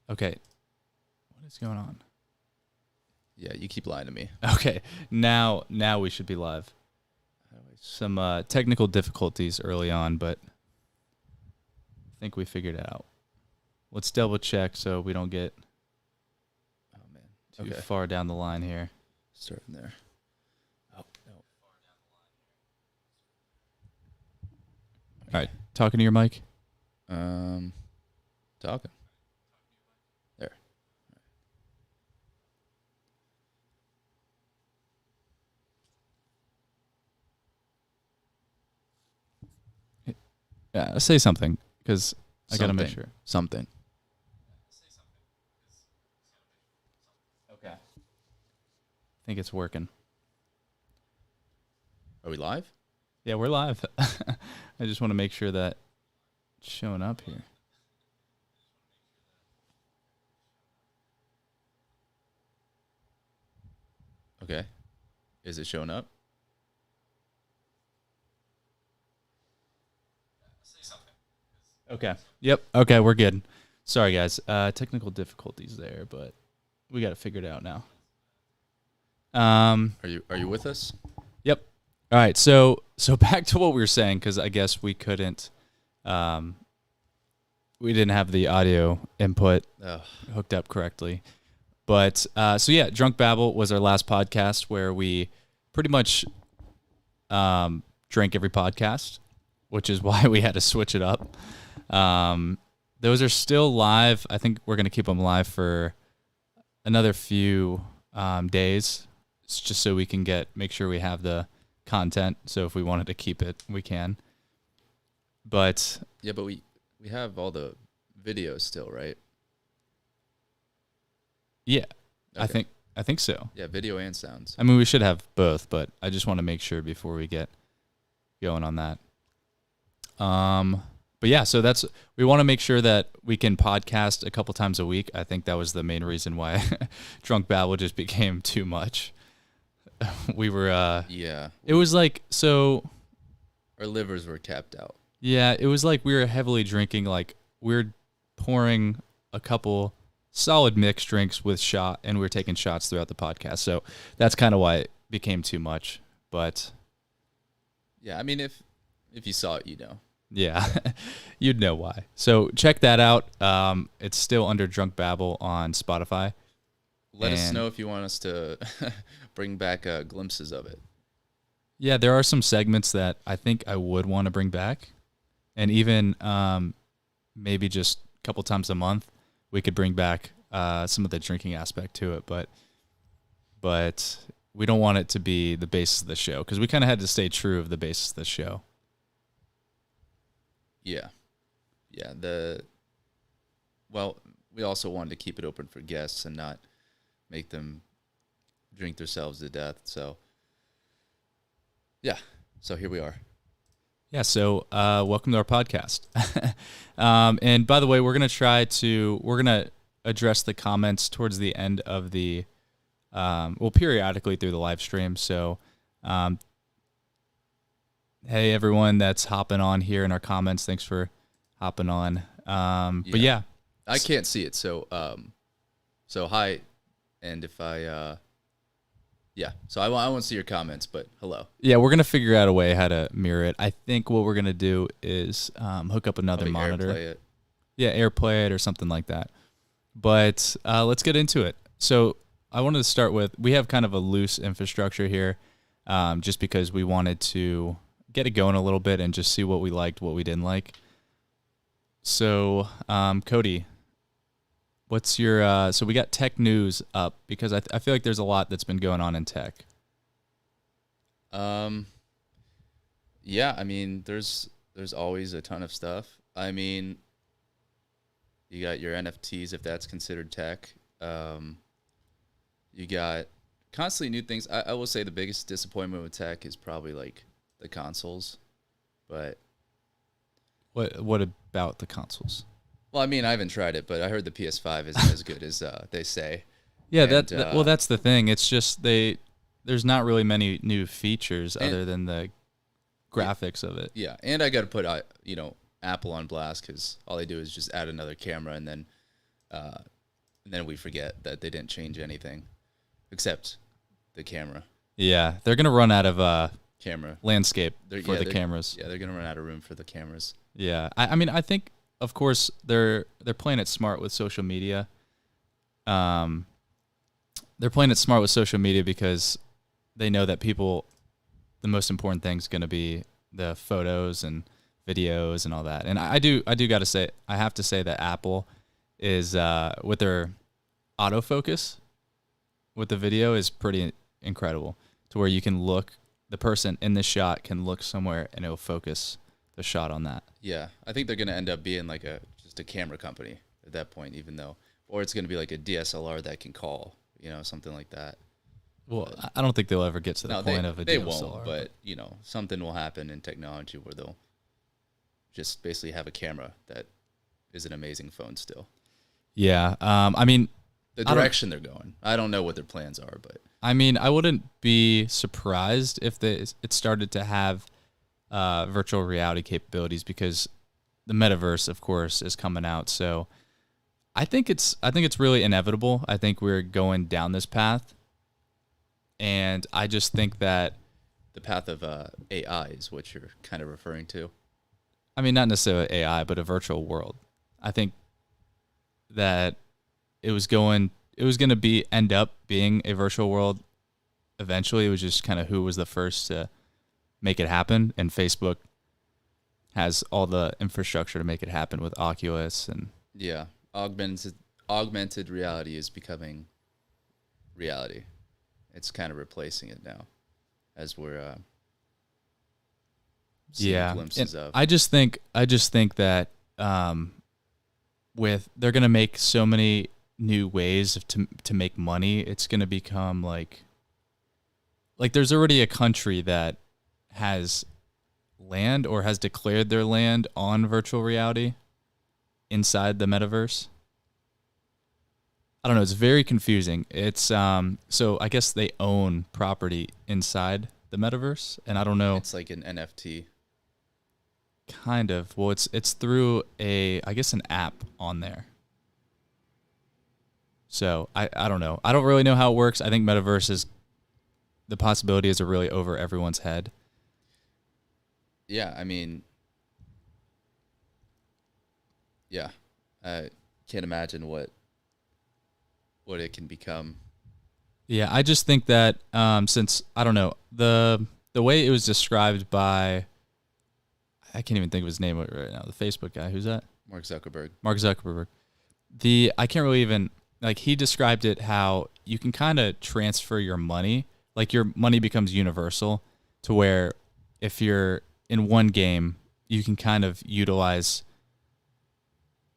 Okay. What is going on? Yeah, you keep lying to me. Okay. Now we should be live. Some technical difficulties early on, but I think we figured it out. Let's double check so we don't get too far down the line here. Start from there. Oh, no. All right. Talking to your mic? Talking. There. Yeah, say something because I got to make sure. Something. Okay. I think it's working. Are we live? Yeah, we're live. I just want to make sure that it's showing up here. Okay. Is it showing up? Okay. Yep. Okay, we're good. Sorry, guys. Technical difficulties there, but we got it figured out now. Are you with us? Yep. All right. So back to what we were saying, because I guess we couldn't. We didn't have the audio input hooked up correctly. But so yeah, Drunk Babble was our last podcast where we pretty much drank every podcast, which is why we had to switch it up. Those are still live. I think we're going to keep them live for another few days. It's just so we can make sure we have the content. So if we wanted to keep it, we can. But yeah, but we have all the videos still, right? Yeah, okay. I think so. Yeah, video and sounds. I mean, we should have both, but I just want to make sure before we get going on that. But yeah, so we want to make sure that we can podcast a couple times a week. I think that was the main reason why Drunk Babble just became too much. We were yeah. It was like so. Our livers were tapped out. Yeah, it was like we were heavily drinking. Like we're pouring a couple solid mixed drinks with shot, and we were taking shots throughout the podcast. So that's kind of why it became too much. But yeah, I mean, if you saw it, you know. Yeah, you'd know why. So check that out. It's still under Drunk Babble on Spotify. Let us know if you want us to bring back glimpses of it. Yeah, there are some segments that I think I would want to bring back. And even maybe just a couple times a month, we could bring back some of the drinking aspect to it. But we don't want it to be the basis of the show because we kind of had to stay true of the basis of the show. Yeah. Yeah. Well, we also wanted to keep it open for guests and not make them drink themselves to death. So, yeah. So here we are. Yeah. So, welcome to our podcast. And by the way, we're going to address the comments towards the end of the, periodically through the live stream. So, hey, everyone that's hopping on here in our comments. Thanks for hopping on. But yeah. I can't see it. So hi. And if so I won't see your comments, but hello. Yeah, we're going to figure out a way how to mirror it. I think what we're going to do is hook up another monitor. AirPlay it. Yeah, AirPlay it or something like that. But let's get into it. So I wanted to start with, we have kind of a loose infrastructure here just because we wanted to get it going a little bit and just see what we liked, what we didn't like. So, Cody, what's your, so we got tech news up because I feel like there's a lot that's been going on in tech. Yeah, I mean, there's always a ton of stuff. I mean, you got your NFTs, if that's considered tech. You got constantly new things. I will say the biggest disappointment with tech is probably like the consoles, but what about the consoles? Well, I mean, I haven't tried it, but I heard the PS5 isn't as good as they say. Yeah, well, that's the thing. It's just there's not really many new features other than the graphics of it. Yeah, and I got to put Apple on blast because all they do is just add another camera and then And then we forget that they didn't change anything except the camera. Yeah, they're gonna run out of camera landscape for the cameras. Yeah, they're gonna run out of room for the cameras. Yeah, I mean, I think of course they're playing it smart with social media. They're playing it smart with social media because they know that the most important thing is going to be the photos and videos and all that. And I have to say that Apple is with their autofocus with the video is pretty incredible, to where you can look, the person in the shot can look somewhere and it'll focus the shot on that. Yeah, I think they're going to end up being like just a camera company at that point, or it's going to be like a DSLR that can call, something like that. Well, I don't think they'll ever get to the point of a DSLR. They won't, but something will happen in technology where they'll just basically have a camera that is an amazing phone still. Yeah, I mean, the direction they're going. I don't know what their plans are, but I mean, I wouldn't be surprised if it started to have virtual reality capabilities, because the metaverse, of course, is coming out. So I think it's really inevitable. I think we're going down this path, and I just think that the path of AI is what you're kind of referring to. I mean, not necessarily AI, but a virtual world. I think that it was going to end up being a virtual world. Eventually, it was just kind of who was the first to make it happen, and Facebook has all the infrastructure to make it happen with Oculus and augmented reality is becoming reality. It's kind of replacing it now, as we're seeing glimpses of. I just think that they're gonna make so many new ways to make money. It's gonna become like there's already a country that has land or has declared their land on virtual reality inside the metaverse. I don't know. It's very confusing. It's so I guess they own property inside the metaverse, and I don't know. It's like an NFT. Kind of. Well, it's through an app on there. So I don't know. I don't really know how it works. I think metaverse the possibilities are really over everyone's head. Yeah, I mean, yeah, I can't imagine what it can become. Yeah, I just think that since I don't know the way it was described by, I can't even think of his name right now. The Facebook guy, who's that? Mark Zuckerberg. I can't really even he described it how you can kind of transfer your money, like your money becomes universal, to where if you're in one game, you can kind of utilize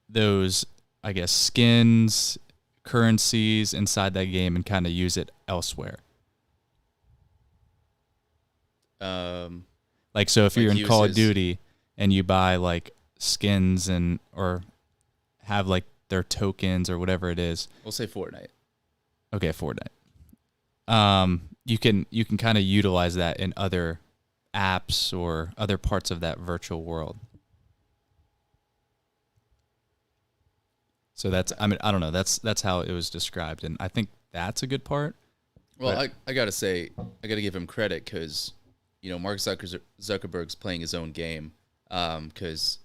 those, I guess, skins, currencies inside that game and kind of use it elsewhere. So if you're in Call of Duty and you buy skins or have their tokens or whatever it is. We'll say Fortnite. Okay, Fortnite. You can kind of utilize that in other apps or other parts of that virtual world. So I don't know. That's how it was described, and I think that's a good part. Well, I gotta say, I gotta give him credit because, Mark Zuckerberg's playing his own game, because,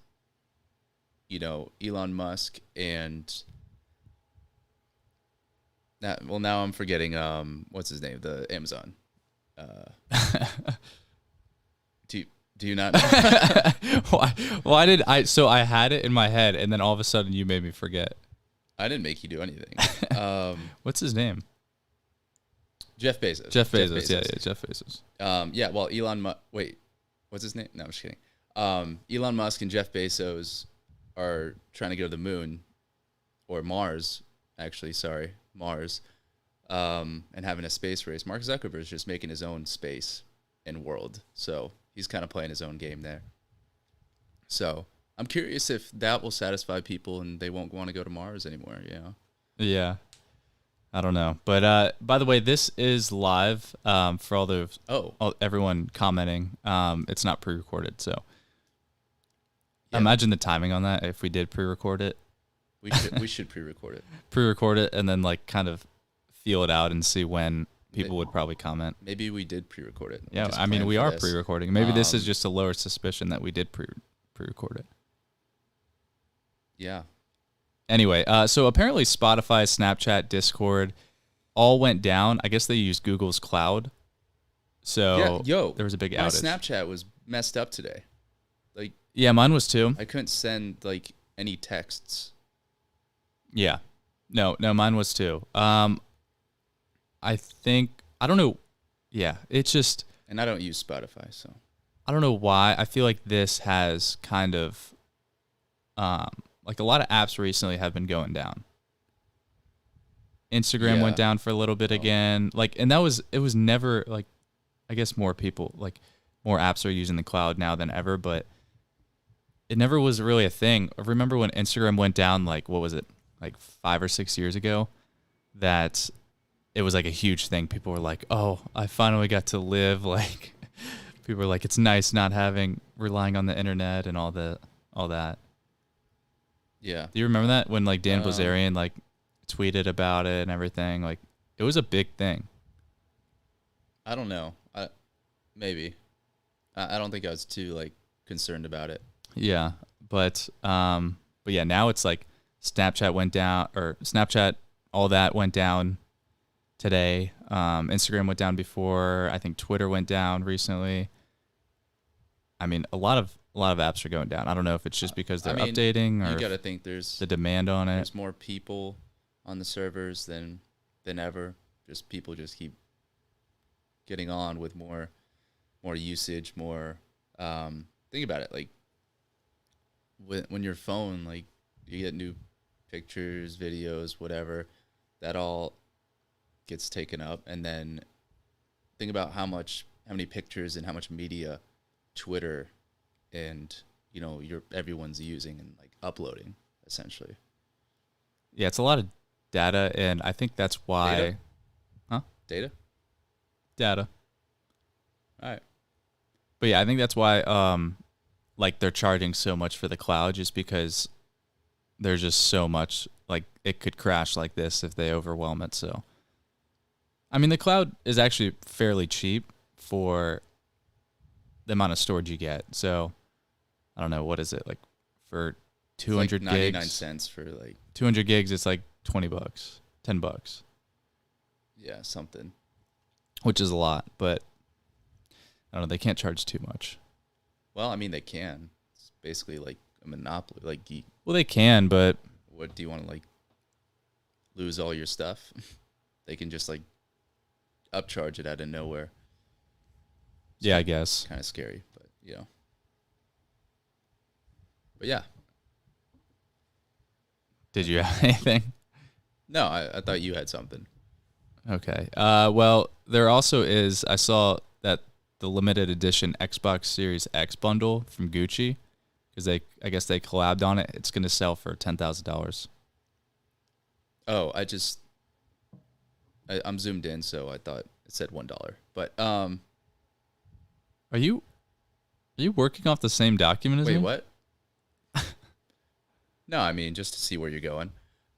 Elon Musk and now I'm forgetting what's his name, the Amazon. Do you not know? Why did I? So I had it in my head, and then all of a sudden you made me forget. I didn't make you do anything. What's his name? Jeff Bezos. Jeff Bezos. Yeah, Jeff Bezos. Well, wait, what's his name? No, I'm just kidding. Elon Musk and Jeff Bezos are trying to go to the moon, or Mars, actually. Sorry, Mars, and having a space race. Mark Zuckerberg is just making his own space and world. So he's kind of playing his own game there. So I'm curious if that will satisfy people and they won't want to go to Mars anymore. Yeah. I don't know. But by the way, this is live for everyone commenting. It's not pre-recorded, so imagine the timing on that if we did pre-record it. We should pre-record it. Pre-record it and then like kind of feel it out and see when people would probably comment. Maybe we did pre-record it. Yeah, I mean we are pre-recording. Maybe this is just a lower suspicion that we did pre-record it. Yeah. Anyway, so apparently Spotify, Snapchat, Discord all went down. I guess they used Google's cloud. So there was a big outage. My Snapchat was messed up today. Like, yeah, mine was too. I couldn't send like any texts. Yeah. No, mine was too. I don't know. Yeah, it's just. And I don't use Spotify, so. I don't know why. I feel like this has kind of, like a lot of apps recently have been going down. Instagram went down for a little bit again. Like, and it was never like, I guess more apps are using the cloud now than ever, but it never was really a thing. I remember when Instagram went down, like, what was it? Like 5 or 6 years ago, that it was like a huge thing. People were like, "Oh, I finally got to live." Like, people were like, "It's nice not relying on the internet and all that." Yeah. Do you remember that when like Dan Bilzerian like tweeted about it and everything? Like, it was a big thing. I don't know. Maybe. I don't think I was too like concerned about it. Yeah, but yeah, now it's like Snapchat went down, or Snapchat, all that went down today. Instagram went down before. I think Twitter went down recently. I mean, a lot of apps are going down. I don't know if it's just because they're updating, or you got to think there's the demand on it. There's more people on the servers than ever. Just people just keep getting on with more usage, more. Think about it, like when your phone, like, you get new pictures, videos, whatever, that all gets taken up, and then think about how many pictures and how much media Twitter and everyone's using and like uploading essentially. Yeah, it's a lot of data, and I think that's why. Data. All right. But yeah, I think that's why like they're charging so much for the cloud, just because there's just so much, like, it could crash like this if they overwhelm it. So I mean, the cloud is actually fairly cheap for the amount of storage you get. So I don't know, what is it, like for 200 gigs? 99 gigs? cents for like 200 gigs, it's like $20, $10. Yeah, something. Which is a lot, but I don't know, they can't charge too much. Well, I mean, they can. It's basically like a monopoly. Like, well, they can, but what do you want to, like, lose all your stuff? They can just like upcharge it out of nowhere. So yeah, I guess. Kind of scary, but But yeah. Did you have anything? No, I thought you had something. Okay. Well, there also is, I saw that the limited edition Xbox Series X bundle from Gucci, because I guess they collabed on it. It's going to sell for $10,000. Oh, I'm zoomed in, so I thought it said $1. But Are you working off the same document as me? Wait, what? No, I mean, just to see where you're going.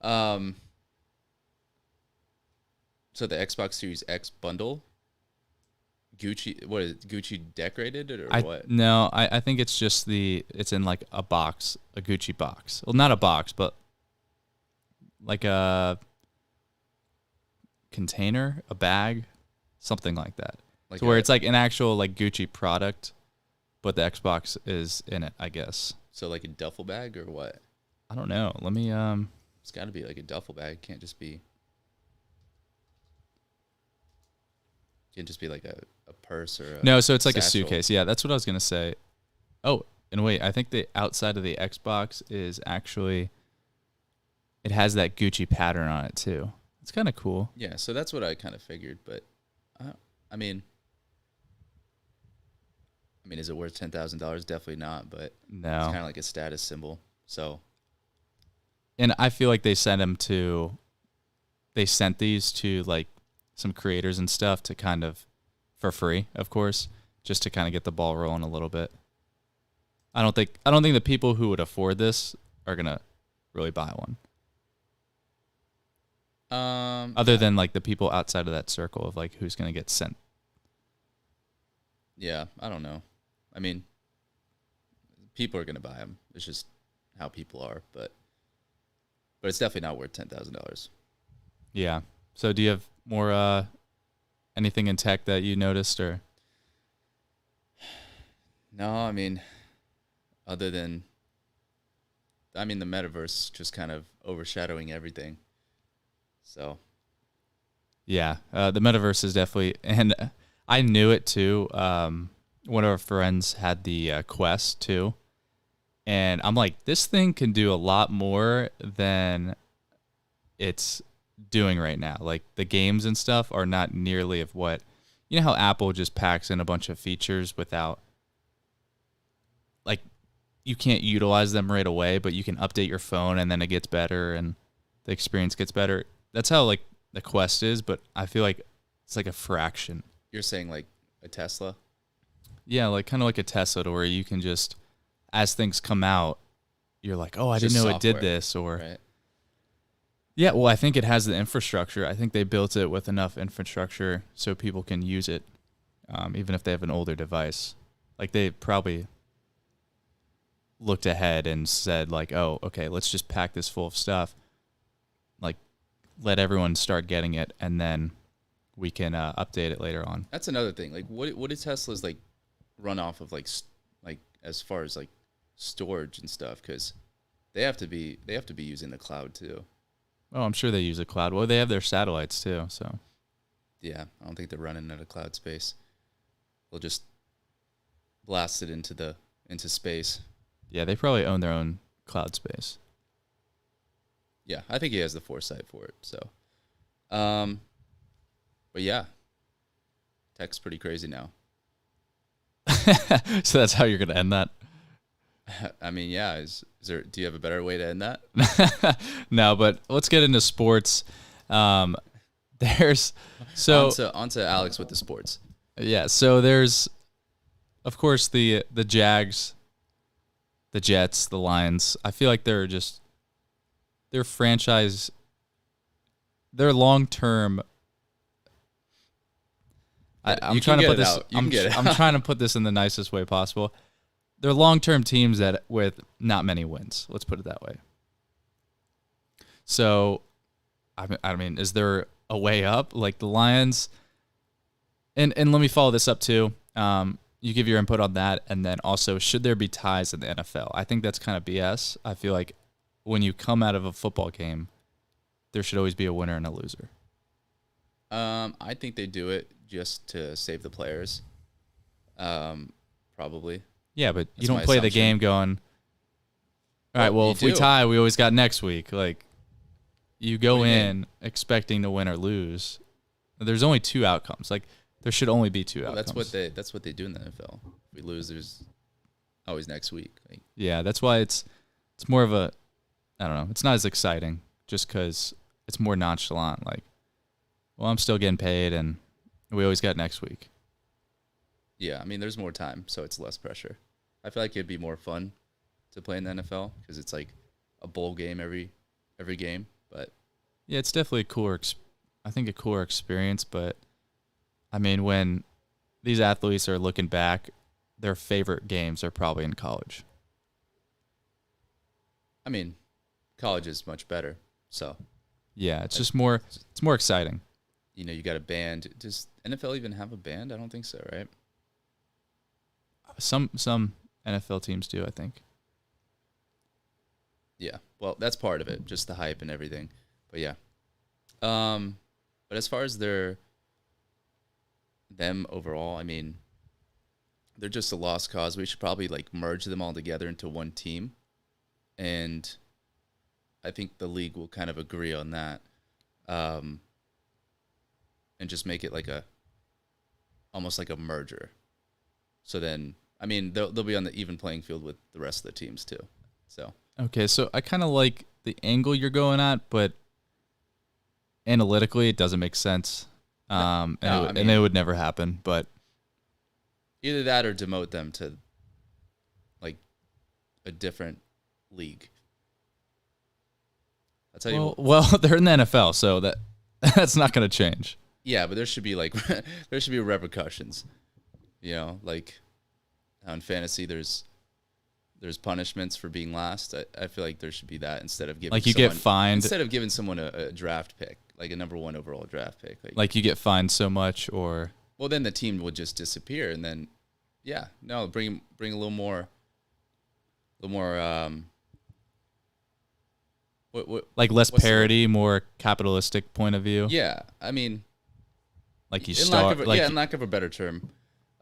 So the Xbox Series X bundle, Gucci, what is it, Gucci decorated it, or what? No, I think it's just it's in like a box, a Gucci box. Well, not a box, but like a container, a bag, something like that. Like, so where it's like an actual like Gucci product, but the Xbox is in it, I guess. So like a duffel bag or what? I don't know. Let me It's got to be like a duffel bag. It can't just be like a purse or no. So it's like satchel. a suitcase. Yeah, that's what I was gonna say. Oh, and wait, I think the outside of the Xbox is actually, it has that Gucci pattern on it too. It's kind of cool. Yeah, so that's what I kind of figured, but I mean, is it worth $10,000? Definitely not, but no, it's kind of like a status symbol. So, and I feel like they sent these to like some creators and stuff to kind of, for free, of course, just to kind of get the ball rolling a little bit. I don't think the people who would afford this are gonna really buy one. Other than like the people outside of that circle of like who's going to get sent. Yeah, I don't know. I mean, people are going to buy them. It's just how people are, but it's definitely not worth $10,000. Yeah. So do you have more anything in tech that you noticed or? No, I mean, other than the metaverse just kind of overshadowing everything. So, yeah, the metaverse is definitely, and I knew it too. One of our friends had the Quest too, and I'm like, this thing can do a lot more than it's doing right now. Like the games and stuff are not nearly of what, you know how Apple just packs in a bunch of features without, like, you can't utilize them right away, but you can update your phone and then it gets better and the experience gets better. That's how like the Quest is, but I feel like it's like a fraction. You're saying like a Tesla? Yeah, like kind of like a Tesla, to where you can just, as things come out, you're like, oh, I didn't know software. It did this, or right. Yeah, well, I think it has the infrastructure. I think they built it with enough infrastructure so people can use it, even if they have an older device. Like they probably looked ahead and said like, oh, okay, let's just pack this full of stuff. Like, let everyone start getting it, and then we can update it later on. That's another thing. Like, what do Teslas like run off of? Like as far as like storage and stuff, because they have to be using the cloud too. Oh, I'm sure they use a cloud. Well, they have their satellites too, so. Yeah, I don't think they're running out of cloud space. They'll just blast it into space. Yeah, they probably own their own cloud space. Yeah, I think he has the foresight for it. So, but yeah, tech's pretty crazy now. So that's how you're gonna end that? I mean, yeah. Is there? Do you have a better way to end that? No, but let's get into sports. There's onto Alex with the sports. Yeah, so there's, of course, the Jags, the Jets, the Lions. I feel like they're franchise. They're long term. I'm trying to put this. I'm trying to put this in the nicest way possible. They're long-term teams that with not many wins. Let's put it that way. So, I mean, is there a way up? Like the Lions, and let me follow this up too. You give your input on that, and then also, should there be ties in the NFL? I think that's kind of BS. I feel like when you come out of a football game, there should always be a winner and a loser. I think they do it just to save the players. Probably. Yeah, but you don't play the game going, all right, well, if we tie, we always got next week. Like, you go in expecting to win or lose. There's only two outcomes. Like, there should only be two outcomes. That's what they do in the NFL. If we lose, there's always next week. Like, yeah, that's why it's more of a, I don't know, it's not as exciting just because it's more nonchalant. Like, well, I'm still getting paid, and we always got next week. Yeah, I mean, there's more time, so it's less pressure. I feel like it'd be more fun to play in the NFL because it's like a bowl game every game. But yeah, it's definitely a cooler experience. But I mean, when these athletes are looking back, their favorite games are probably in college. I mean, college is much better. So yeah, it's more exciting. You know, you got a band. Does NFL even have a band? I don't think so, right? Some NFL teams do, I think. Yeah, well, that's part of it, just the hype and everything. But yeah, but as far as them overall, I mean, they're just a lost cause. We should probably like merge them all together into one team, and I think the league will kind of agree on that, and just make it like almost like a merger. So then, I mean, they'll be on the even playing field with the rest of the teams too. So okay, so I kind of like the angle you're going at, but analytically, it doesn't make sense, and it would never happen. But either that or demote them to like a different league. Well, they're in the NFL, so that That's not going to change. Yeah, but there should be there should be repercussions. Like how in fantasy there's punishments for being last. I feel like there should be that instead of giving get fined instead of giving someone a draft pick, like a number 1 overall draft pick. Like you get fined so much, or well, then the team would just disappear, and then bring a little more. Like less parity, more capitalistic point of view. Yeah, I mean, like in lack of a better term.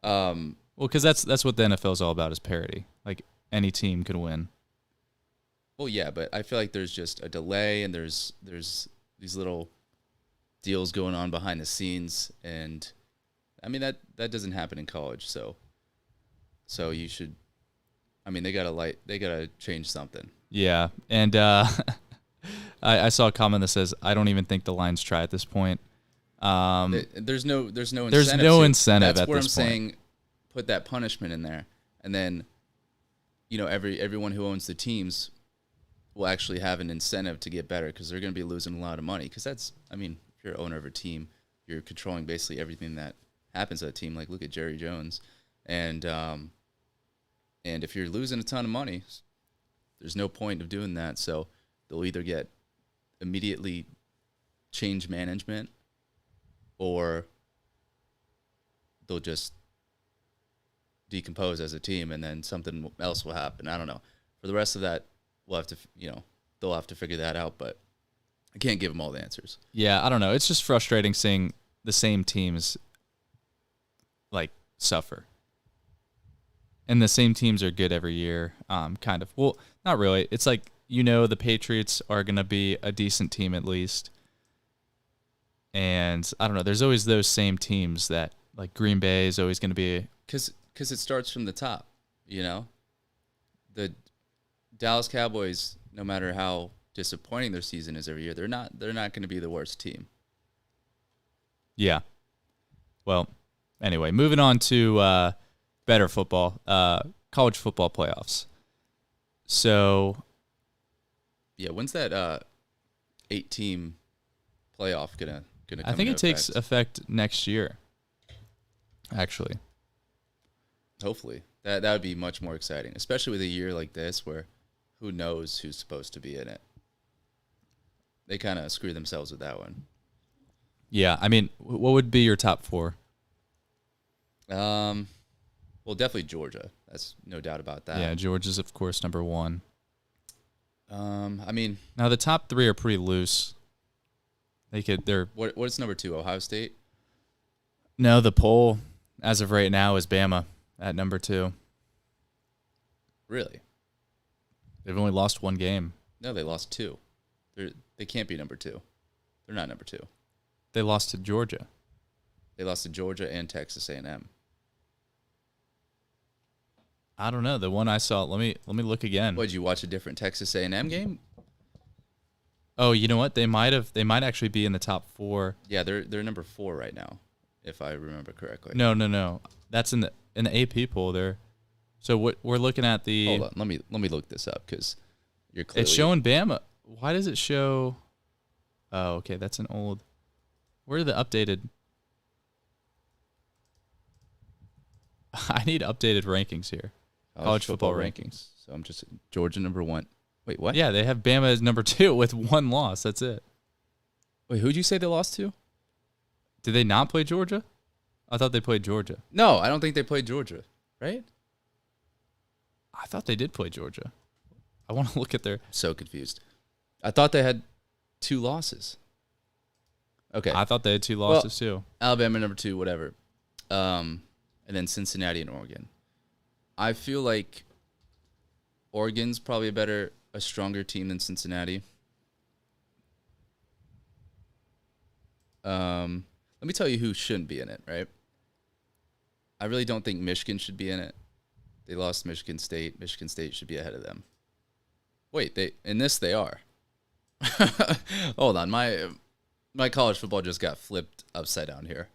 Well, because that's what the NFL is all about, is parity. Like any team can win. Well, yeah, but I feel like there's just a delay, and there's these little deals going on behind the scenes, and I mean that doesn't happen in college. So you should. I mean, they gotta change something. Yeah, and I saw a comment that says, "I don't even think the Lions try at this point." There's no incentive. There's no incentive. That's where I'm saying, put that punishment in there, and then, everyone who owns the teams will actually have an incentive to get better, because they're going to be losing a lot of money. Because if you're owner of a team, you're controlling basically everything that happens at a team. Like, look at Jerry Jones, and if you're losing a ton of money, there's no point of doing that. So they'll either get immediately change management, or they'll just decompose as a team, and then something else will happen. I don't know. For the rest of that, we'll have to, they'll have to figure that out, but I can't give them all the answers. Yeah, I don't know. It's just frustrating seeing the same teams suffer. And the same teams are good every year, kind of. Well, not really. It's like, the Patriots are going to be a decent team at least. And I don't know. There's always those same teams that, like, Green Bay is always going to be. Because it starts from the top, The Dallas Cowboys, no matter how disappointing their season is every year, they're not going to be the worst team. Yeah. Well, anyway, moving on to better football, college football playoffs. So, yeah, when's that 8-team playoff gonna come I think it effect? takes effect next year. Actually, hopefully that would be much more exciting, especially with a year like this where who knows who's supposed to be in it. They kind of screw themselves with that one. Yeah, I mean, what would be your top 4? Well, definitely Georgia. That's no doubt about that. Yeah, Georgia's of course number 1. I mean, now the top 3 are pretty loose. They're what's number 2? Ohio State? No, the poll as of right now is Bama at number 2. Really? They've only lost 1 game. No, they lost 2. They can't be number 2. They're not number 2. They lost to Georgia. They lost to Georgia and Texas A&M. I don't know. The one I saw. Let me look again. What, did you watch a different Texas A&M game? Oh, you know what? They might actually be in the top 4. Yeah, they're number 4 right now, if I remember correctly. No. That's in the AP poll. So what we're looking at the. Hold on. Let me look this up, because you're clearly. It's showing Bama. Why does it show? Oh, okay. That's an old. Where are the updated? I need updated rankings here. College football rankings. So I'm just Georgia number 1. Wait, what? Yeah, they have Bama as number 2 with 1 loss. That's it. Wait, who'd you say they lost to? Did they not play Georgia? I thought they played Georgia. No, I don't think they played Georgia. Right? I thought they did play Georgia. I want to look at their. So confused. I thought they had 2 losses. Okay. I thought they had 2 losses too. Alabama number 2, whatever. And then Cincinnati and Oregon. I feel like Oregon's probably a stronger team than Cincinnati. Let me tell you who shouldn't be in it, right? I really don't think Michigan should be in it. They lost Michigan State. Michigan State should be ahead of them. Wait, they are. Hold on, my college football just got flipped upside down here.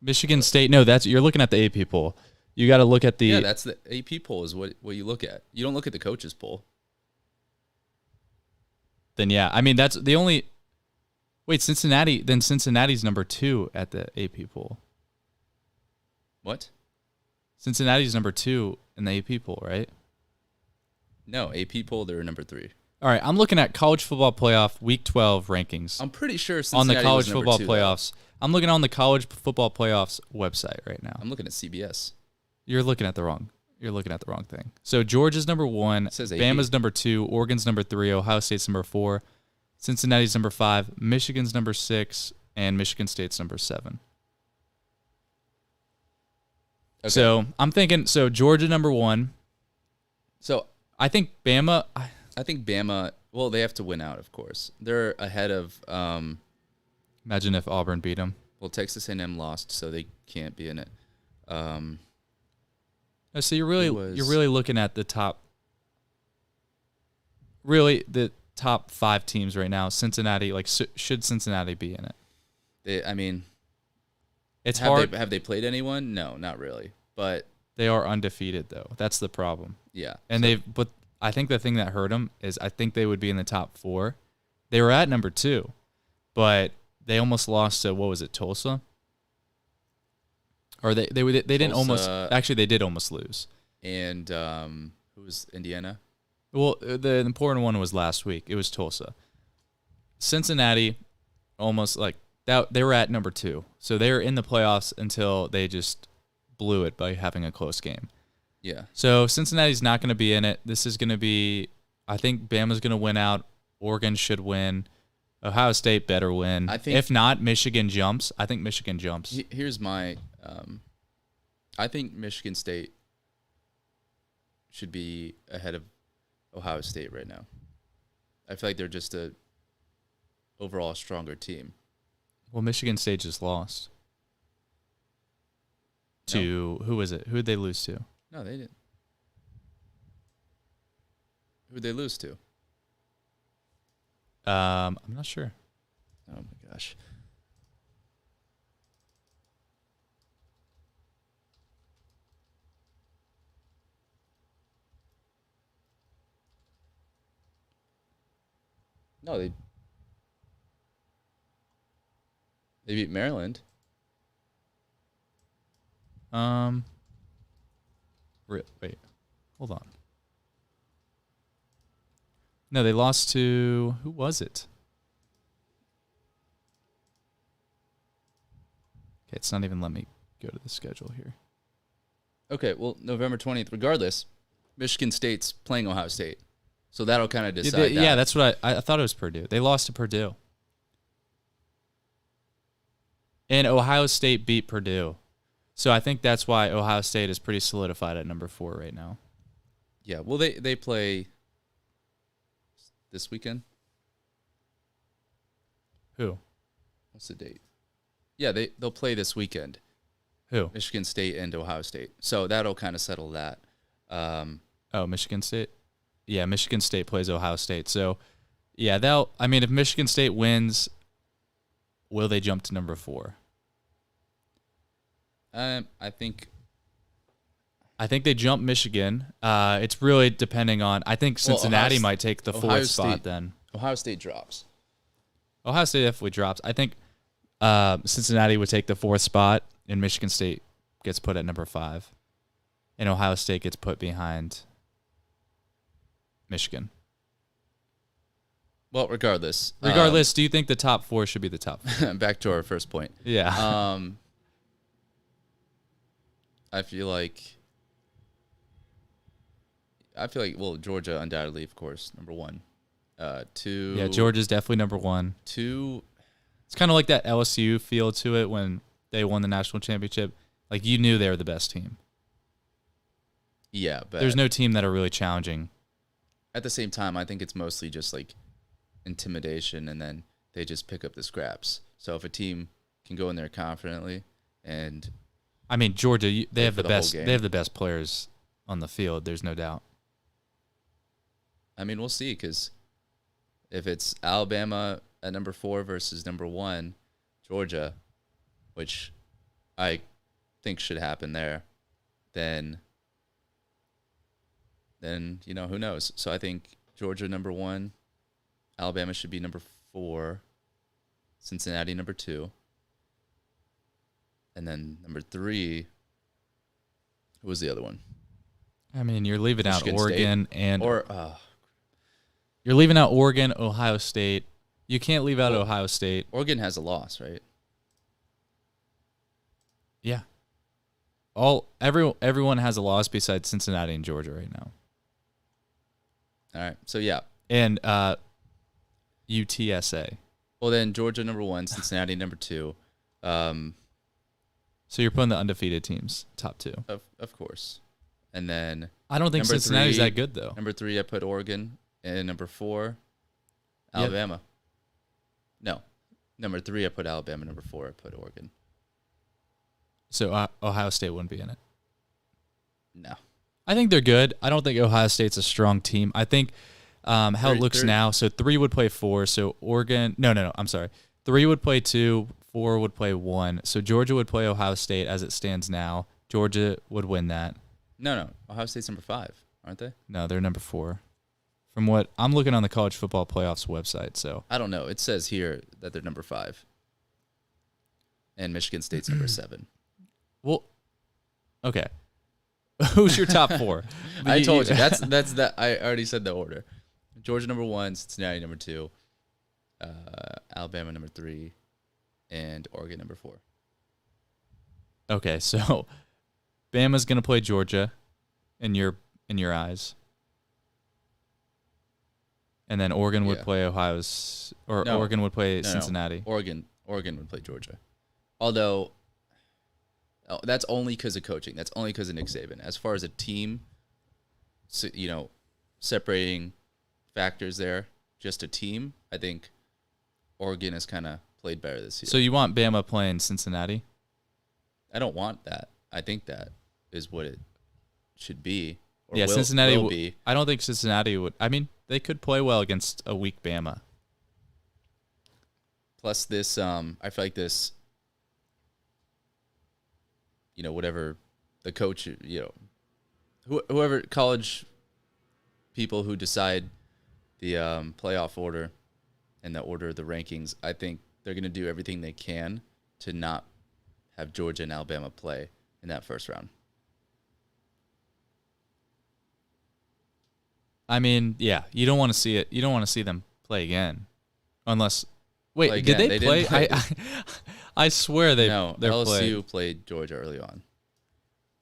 Michigan State. No, you're looking at the AP poll. You got to look at the. Yeah, that's the AP poll is what you look at. You don't look at the coaches poll. Then yeah, I mean that's the only. Wait, Cincinnati. Then Cincinnati's number 2 at the AP poll. What? Cincinnati's number 2 in the AP poll, right? No, AP poll, they're number 3. All right, I'm looking at college football playoff week 12 rankings. I'm pretty sure on Cincinnati the college was number football 2, playoffs. I'm looking on the college football playoffs website right now. I'm looking at CBS. You're looking at the wrong thing. So Georgia's number 1, Bama's number 2, Oregon's number 3, Ohio State's number 4, Cincinnati's number 5, Michigan's number 6, and Michigan State's number 7. Okay. So I'm thinking, Georgia number 1. So I think Bama. Well, they have to win out, of course. They're ahead of. Imagine if Auburn beat them. Well, Texas A&M lost, so they can't be in it. So you're really looking at the top. Really, the top 5 teams right now. Cincinnati, should Cincinnati be in it? It's hard. Have they played anyone? No, not really. But they are undefeated, though. That's the problem. Yeah. And but I think the thing that hurt them is I think they would be in the top 4. They were at number 2, but they almost lost to, what was it, Tulsa? Or they didn't almost. Actually, they did almost lose. And who was Indiana? Well, the important one was last week. It was Tulsa. Cincinnati almost that. They were at number 2, so they were in the playoffs until they just blew it by having a close game. Yeah. So Cincinnati's not going to be in it. This is going to be. I think Bama's going to win out. Oregon should win. Ohio State better win. If not, Michigan jumps. I think Michigan jumps. Here's my. I think Michigan State should be ahead of Ohio State right now. I feel like they're just a overall stronger team. Well, Michigan State just lost to who was it? Who did they lose to? No, they didn't. Who did they lose to? I'm not sure. Oh my gosh. No, they beat Maryland. Wait, hold on. No, they lost to, who was it? Okay, it's not even letting me go to the schedule here. Okay, well, November 20th. Regardless, Michigan State's playing Ohio State. So that'll kind of decide that. Yeah, that's what I thought it was Purdue. They lost to Purdue. And Ohio State beat Purdue. So I think that's why Ohio State is pretty solidified at number 4 right now. Yeah, well, they play this weekend. Who? What's the date? Yeah, they'll play this weekend. Who? Michigan State and Ohio State. So that'll kind of settle that. Michigan State? Yeah, Michigan State plays Ohio State. So, yeah, if Michigan State wins, will they jump to number 4? I think they jump Michigan. It's really depending on. I think Cincinnati might take the 4th spot then. Ohio State drops. Ohio State definitely drops. I think Cincinnati would take the 4th spot, and Michigan State gets put at number 5, and Ohio State gets put behind Michigan. Well, regardless, do you think the top 4 should be the top 4? Back to our first point. Yeah. I feel like, well, Georgia undoubtedly, of course, number 1. 2. Yeah, Georgia's definitely number 1. 2. It's kind of like that LSU feel to it when they won the national championship. Like, you knew they were the best team. Yeah, but there's no team that are really challenging. At the same time, I think it's mostly just like intimidation, and then they just pick up the scraps. So if a team can go in there confidently, and Georgia, they have the best. They have the best players on the field. There's no doubt. We'll see, because if it's Alabama at number 4 versus number 1, Georgia, which I think should happen there, then who knows? So I think Georgia number 1, Alabama should be number 4, Cincinnati number 2. And then number 3, who was the other one? I mean, you're leaving out Michigan Oregon State? you're leaving out Oregon, Ohio State. You can't leave out Ohio State. Oregon has a loss, right? Yeah. Everyone has a loss besides Cincinnati and Georgia right now. All right. So, yeah. And UTSA. Well, then Georgia number 1, Cincinnati number 2. So you're putting the undefeated teams top 2. Of course. And then I don't think Cincinnati's that good, though. Number 3, I put Oregon. And number 4, Alabama. Yep. No. Number 3, I put Alabama. Number 4, I put Oregon. So Ohio State wouldn't be in it? No. I think they're good. I don't think Ohio State's a strong team. I think how it looks now, so 3 would play 4. So Oregon, no, I'm sorry. 3 would play 2, 4 would play 1. So Georgia would play Ohio State as it stands now. Georgia would win that. No. Ohio State's number 5, aren't they? No, they're number 4. From what I'm looking on the College Football Playoffs website, so I don't know. It says here that they're number 5. And Michigan State's number 7. Well, okay. Who's your top 4? I told you. That's that. I already said the order. Georgia number 1, Cincinnati number 2, Alabama number 3, and Oregon number 4. Okay, so Bama's gonna play Georgia, in your eyes, and then Oregon would play Oregon would play Cincinnati. No. Oregon would play Georgia, although that's only because of coaching. That's only because of Nick Saban. As far as a team, separating factors there, just a team, I think Oregon has kind of played better this year. So you want Bama playing Cincinnati? I don't want that. I think that is what it should be. Or Cincinnati will be. I don't think Cincinnati would. I mean, they could play well against a weak Bama. Plus this, I feel like this, whatever the coach, whoever college people who decide the playoff order and the order of the rankings, I think they're going to do everything they can to not have Georgia and Alabama play in that first round. I mean, yeah, you don't want to see it. You don't want to see them play again, unless. Wait, did they play? I swear they're LSU played Georgia early on.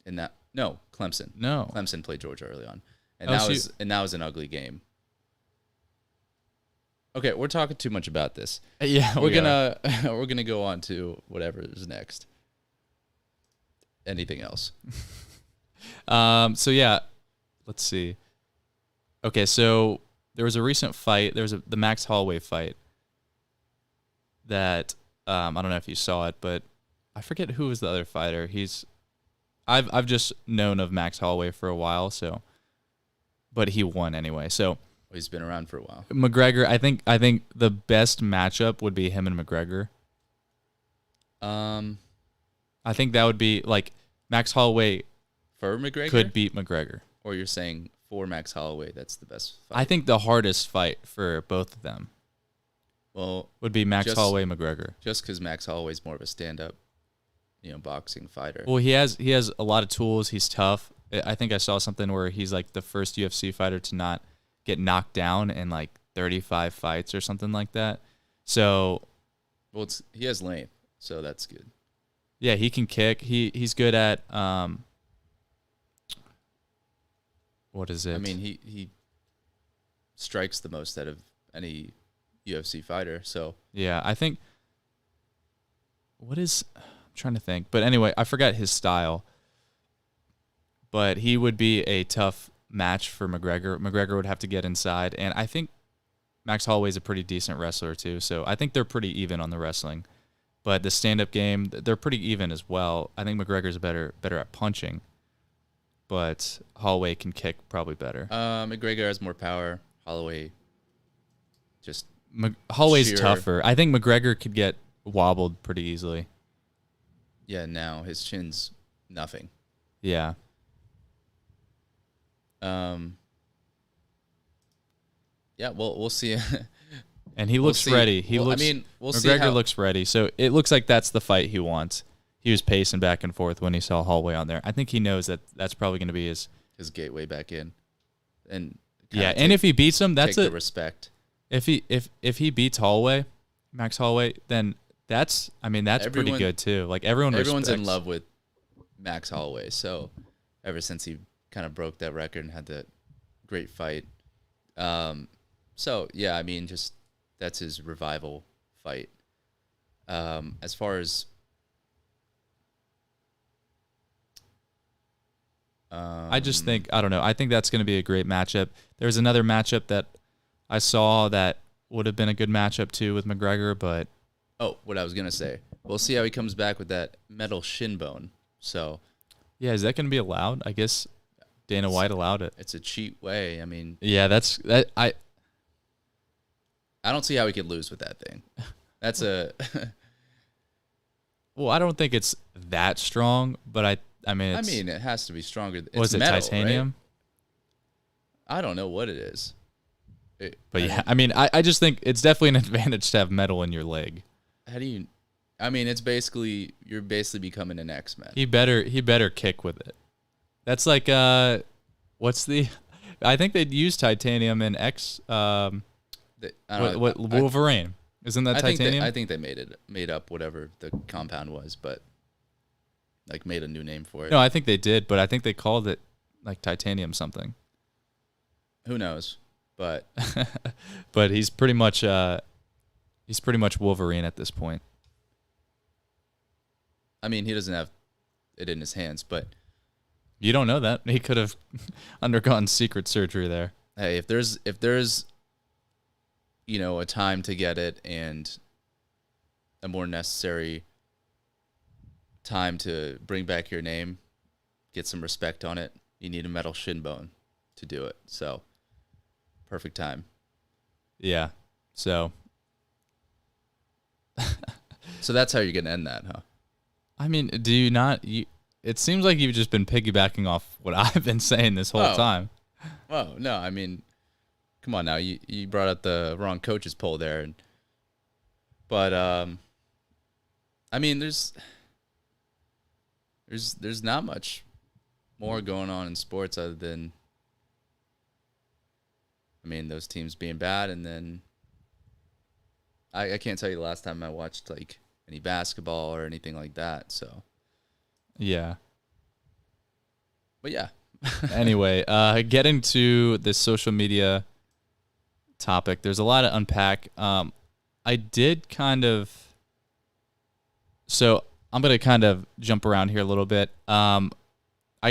Clemson. No, Clemson played Georgia early on, and LSU, that was an ugly game. Okay, we're talking too much about this. Yeah, we're gonna go on to whatever is next. Anything else? So yeah, let's see. Okay, so there was a recent fight. There was the Max Holloway fight. That I don't know if you saw it, but I forget who was the other fighter. I've just known of Max Holloway for a while, but he won anyway. So he's been around for a while. McGregor, I think the best matchup would be him and McGregor. I think that would be like Max Holloway for McGregor could beat McGregor. Or you're saying for Max Holloway, that's the best fight? I think the hardest fight for both of them. Well, would be Max Holloway McGregor. Just because Max Holloway's more of a stand-up, boxing fighter. Well, he has a lot of tools. He's tough. I think I saw something where he's like the first UFC fighter to not get knocked down in like 35 fights or something like that. So, well, he has length, so that's good. Yeah, he can kick. He's good at what is it? I mean, he strikes the most out of any UFC fighter, so yeah, I think I'm trying to think, but anyway, I forgot his style, but he would be a tough match for McGregor. McGregor would have to get inside, and I think Max Holloway's a pretty decent wrestler too, so I think they're pretty even on the wrestling, but the stand-up game, they're pretty even as well. I think McGregor's better at punching, but Holloway can kick probably better. McGregor has more power. Holloway just Holloway's tougher. I think McGregor could get wobbled pretty easily. Yeah, now his chin's nothing. Yeah. Yeah, well, we'll see. And he looks ready. We'll see. McGregor looks ready. So it looks like that's the fight he wants. He was pacing back and forth when he saw Holloway on there. I think he knows that that's probably going to be his gateway back in. And and if he beats him, that's the respect. If he beats Holloway, Max Holloway, then that's pretty good too. Like everyone's in love with Max Holloway. So ever since he kind of broke that record and had that great fight. So yeah, I mean, just that's his revival fight. As far as I just think, I don't know. I think that's going to be a great matchup. There's another matchup that I saw that would have been a good matchup too with McGregor, but what I was going to say. We'll see how he comes back with that metal shin bone. So, yeah, is that going to be allowed? I guess Dana White allowed it. It's a cheat way. I mean, yeah, I don't see how he could lose with that thing. That's a Well, I don't think it's that strong, but I mean, it has to be stronger. Was it metal, titanium? Right? I don't know what it is. But yeah, I mean, I just think it's definitely an advantage to have metal in your leg. How do you? I mean, you're basically becoming an X-Men. He better kick with it. That's like what's the? I think they'd use titanium in X. Wolverine? Isn't that titanium? I think they made up whatever the compound was, but like made a new name for it. No, I think they did, but I think they called it like titanium something. Who knows? But but he's pretty much Wolverine at this point. I mean, he doesn't have it in his hands, but you don't know that. He could have undergone secret surgery there. Hey, if there's a time to get it and a more necessary time to bring back your name, get some respect on it, you need a metal shin bone to do it. So perfect time. Yeah. So that's how you're going to end that, huh? I mean, do you not? It seems like you've just been piggybacking off what I've been saying this whole time. Oh, no. I mean, come on now. You brought up the wrong coaches poll there. But, I mean, there's not much more going on in sports other than, I mean, those teams being bad, and then I can't tell you the last time I watched like any basketball or anything like that. So yeah, but yeah. Anyway, getting to this social media topic, there's a lot to unpack. I did kind of, so I'm gonna kind of jump around here a little bit. I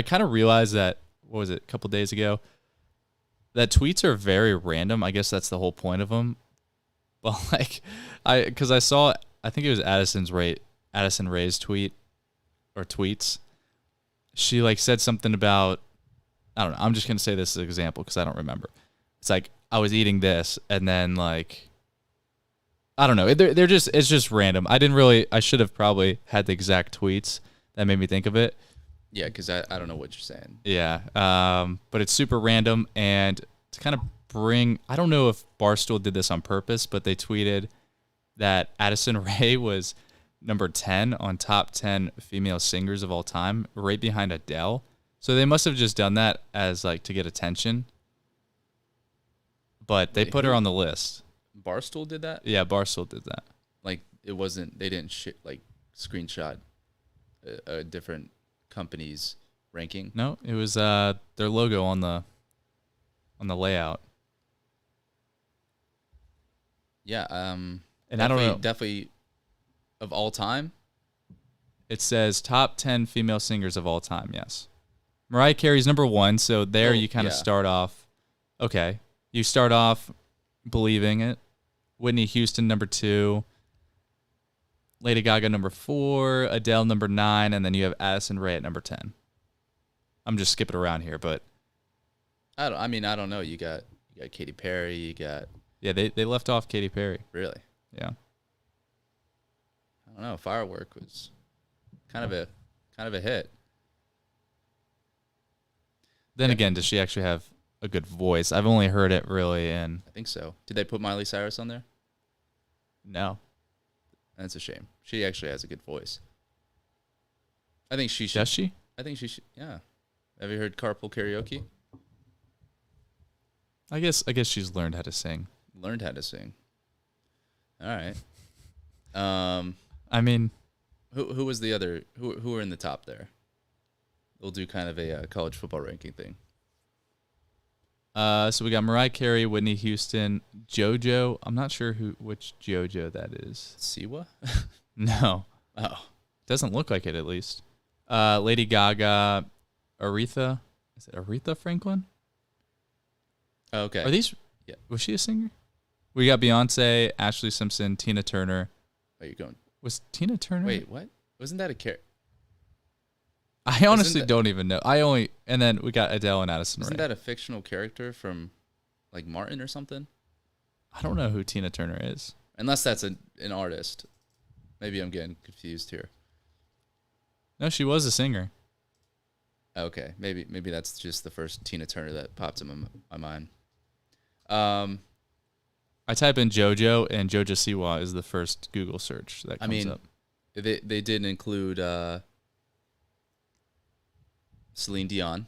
kind of realized that, what was it, a couple days ago, that tweets are very random. I guess that's the whole point of them. But like, because I saw, I think it was Addison Rae's tweet or tweets. She like said something about, I don't know. I'm just gonna say this as an example because I don't remember. It's like, I was eating this, and then like, I don't know. It's just random. I should have probably had the exact tweets that made me think of it. Yeah, because I don't know what you're saying. Yeah, but it's super random, and to kind of bring, I don't know if Barstool did this on purpose, but they tweeted that Addison Rae was number 10 on top 10 female singers of all time, right behind Adele. So they must have just done that as like to get attention. But they put her on the list. Barstool did that? Yeah, Barstool did that. Like it wasn't, they didn't screenshot a different company's ranking. No, it was their logo on the layout. Yeah, and I don't know, definitely of all time. It says top 10 female singers of all time. Yes, Mariah Carey's number 1. So there you kind of start off. Okay, you start off believing it. Whitney Houston number 2. Lady Gaga number 4, Adele number 9, and then you have Addison Rae at number 10. I'm just skipping around here, but I don't know. You got Katy Perry. You got they left off Katy Perry. Really? Yeah. I don't know. Firework was kind of a hit. Then again, does she actually have a good voice? I've only heard it really in. I think so. Did they put Miley Cyrus on there? No. That's a shame. She actually has a good voice. I think she should. Does she? I think she should. Yeah. Have you heard Carpool Karaoke? I guess she's learned how to sing. Learned how to sing. All right. I mean, who was the other? Who were in the top there? We'll do kind of a college football ranking thing. So we got Mariah Carey, Whitney Houston, JoJo. I'm not sure which JoJo that is. Siwa? No. Oh. Doesn't look like it, at least. Lady Gaga, Aretha. Is it Aretha Franklin? Oh, okay. Are these? Yeah. Was she a singer? We got Beyonce, Ashley Simpson, Tina Turner. Are you going? Was Tina Turner? Wait, what? Wasn't that a character? I honestly don't even know. And then we got Adele and Addison Rae. Isn't that a fictional character from, like, Martin or something? I don't know who Tina Turner is. Unless that's an artist. Maybe I'm getting confused here. No, she was a singer. Okay, maybe that's just the first Tina Turner that popped in my mind. I type in JoJo, and JoJo Siwa is the first Google search that comes up. They did include Celine Dion.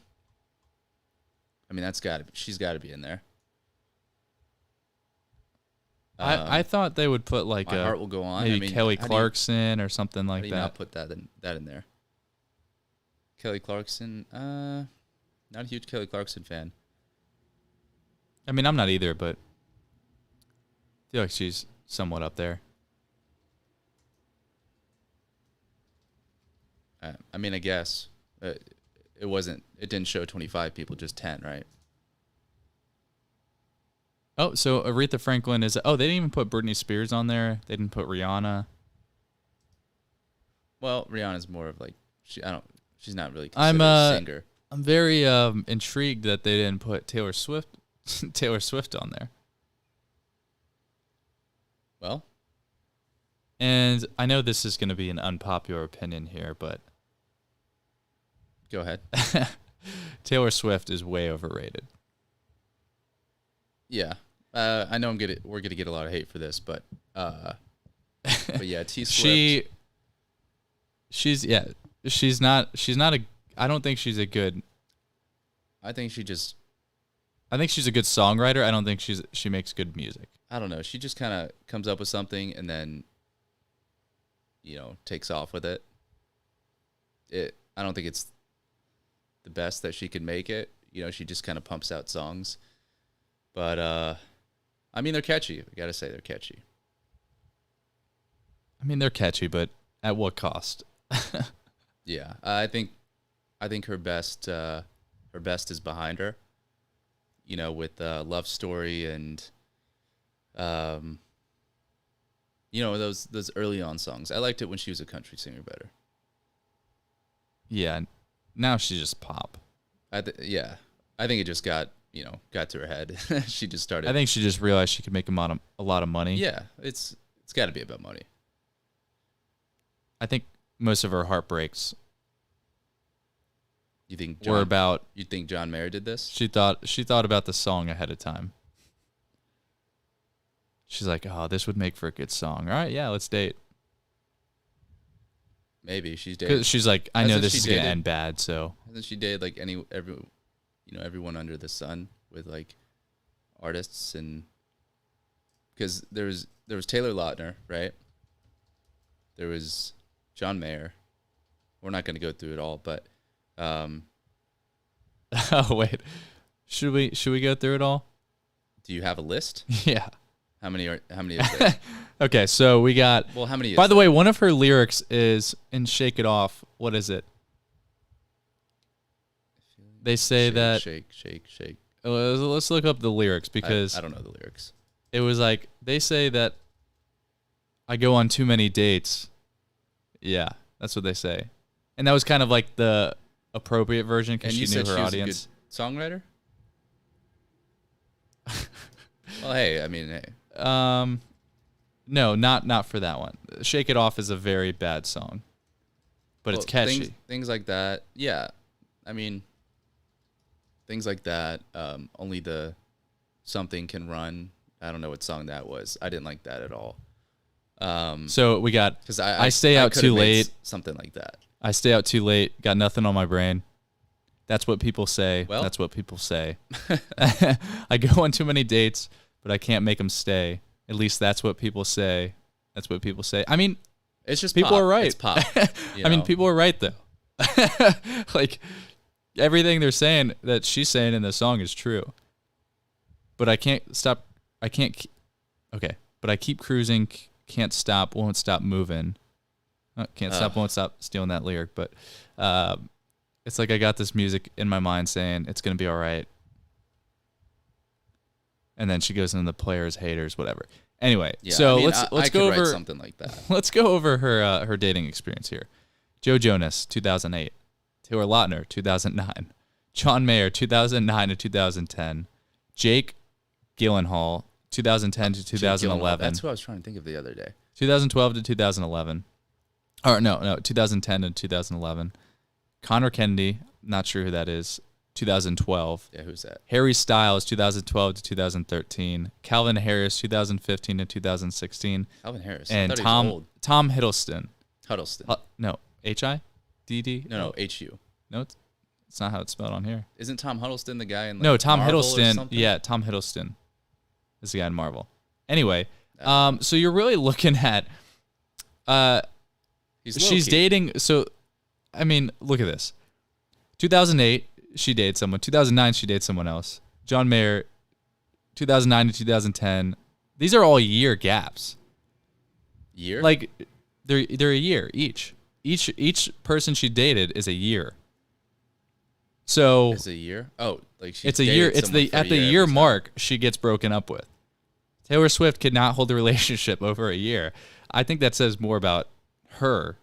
I mean, she's got to be in there. I thought they would put like My Heart Will Go On. Maybe Kelly Clarkson or something like that. Not put that in there? Kelly Clarkson. Not a huge Kelly Clarkson fan. I mean, I'm not either, but I feel like she's somewhat up there. I mean, I guess it didn't show 25 people, just 10, right? Oh, so Aretha Franklin is. Oh, they didn't even put Britney Spears on there. They didn't put Rihanna. Well, Rihanna's more of like she's not really considered a singer. I'm very intrigued that they didn't put Taylor Swift on there. Well, and I know this is going to be an unpopular opinion here, but go ahead. Taylor Swift is way overrated. Yeah. I know we're gonna get a lot of hate for this, but yeah, T Swift. She's not a. I don't think she's a good. I think she's a good songwriter. I don't think she makes good music. I don't know. She just kind of comes up with something and then, takes off with it. I don't think it's the best that she could make it. She just kind of pumps out songs. But, I mean, they're catchy. I got to say they're catchy. I mean, they're catchy, but at what cost? Yeah. I think her best is behind her, with Love Story and, those early on songs. I liked it when she was a country singer better. Yeah. Now she's just pop. I think it just got to her head. She just started. I think she just realized she could make a lot of money. Yeah, it's got to be about money. I think most of her heartbreaks. You think John Mayer did this? She thought about the song ahead of time. She's like, "Oh, this would make for a good song. All right, yeah, let's date." Maybe she's dated. She's like, I know this is gonna end bad, so. Hasn't she dated like everyone under the sun with like artists, and because there was Taylor Lautner, right? There was John Mayer. We're not going to go through it all, but oh wait, should we go through it all? Do you have a list? Yeah. How many is there? Okay, so we got. Well, how many? By the way, one of her lyrics is in "Shake It Off." What is it? They say that shake. Let's look up the lyrics because I don't know the lyrics. It was like they say that I go on too many dates. Yeah, that's what they say, and that was kind of like the appropriate version because she knew her audience. A good songwriter. Well, hey, I mean, hey. No, not for that one. "Shake It Off" is a very bad song, but it's catchy. Things like that. Yeah, I mean. Things like that. Only the Something Can Run. I don't know what song that was. I didn't like that at all. So we got. Because I stay out too late. Something like that. I stay out too late. Got nothing on my brain. That's what people say. Well, that's what people say. I go on too many dates, but I can't make them stay. At least that's what people say. That's what people say. I mean, it's just people pop. are right. It's pop. I mean, people are right though. Like everything they're saying that she's saying in the song is true. But I can't stop. Okay. But I keep cruising. Can't stop. Won't stop moving. Can't stop. Won't stop stealing that lyric. But it's like I got this music in my mind saying it's gonna be all right. And then she goes into the players, haters, whatever. Anyway, yeah, so I mean, let's go over something like that. Let's go over her dating experience here. Joe Jonas, 2008. Taylor Lautner, 2009. John Mayer, 2009 to 2010. Jake Gyllenhaal, 2010 to 2011. That's who I was trying to think of the other day. 2012 to 2011. Or no, 2010 to 2011. Connor Kennedy, not sure who that is. 2012. Yeah, who's that? Harry Styles, 2012 to 2013. Calvin Harris, 2015 to 2016. Calvin Harris. And Tom Hiddleston. No, H-I-D-D? No, H-U. No, it's not how it's spelled on here. Isn't Tom Hiddleston the guy in No, Tom Marvel Hiddleston. Yeah, Tom Hiddleston is the guy in Marvel. Anyway, so you're really looking at she's dating. So, I mean, look at this. 2008, she dated someone. 2009, she dated someone else. John Mayer, 2009 to 2010. These are all year gaps. Year? Like they're a year each. Each person she dated is a year. So it's a year. Oh, like it's a year. It's at the year mark she gets broken up with. Taylor Swift could not hold the relationship over a year. I think that says more about her.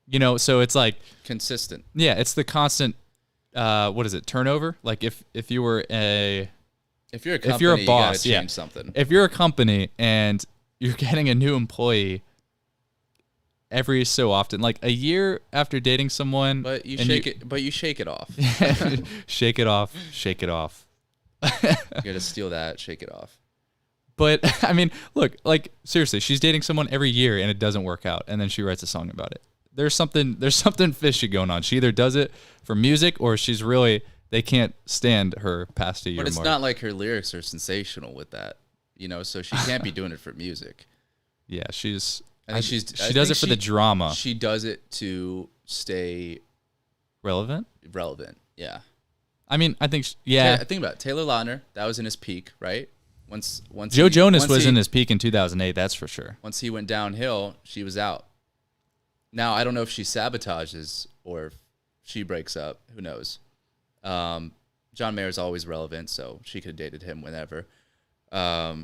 You know, so it's like consistent. Yeah, it's the constant. What is it? Turnover. Like if you're a company, if you're a boss, you gotta change something. If you're a company and you're getting a new employee every so often, like a year after dating someone, but you shake it off. Shake it off. Shake it off. You gotta steal that. Shake it off. But I mean, look, like seriously, she's dating someone every year and it doesn't work out, and then she writes a song about it. There's something fishy going on. She either does it for music or they can't stand her past a year. But it's not like her lyrics are sensational with that, you know. So she can't be doing it for music. Yeah, she does it for the drama. She does it to stay relevant. Yeah. I mean, I think think about it. Taylor Lautner. That was in his peak, right? Once Joe Jonas was in his peak in 2008. That's for sure. Once he went downhill, she was out. Now, I don't know if she sabotages or if she breaks up. Who knows? John Mayer's always relevant, so she could have dated him whenever. I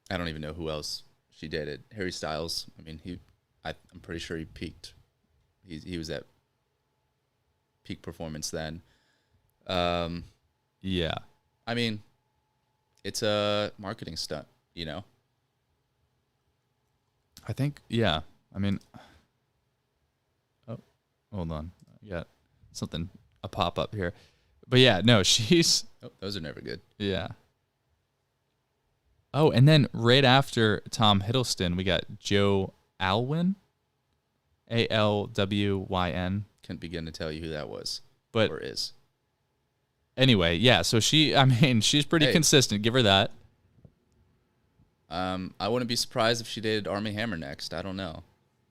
don't even know who else she dated. Harry Styles. I mean, I'm pretty sure he peaked. He was at peak performance then. Yeah. I mean, it's a marketing stunt, you know? I think, yeah. I mean, oh, hold on. I got a pop-up here. But yeah, no, she's... Oh, those are never good. Yeah. Oh, and then right after Tom Hiddleston, we got Joe Alwyn. Alwyn. Couldn't begin to tell you who that was or is. Anyway, yeah, so she's pretty consistent. Give her that. I wouldn't be surprised if she dated Armie Hammer next. I don't know,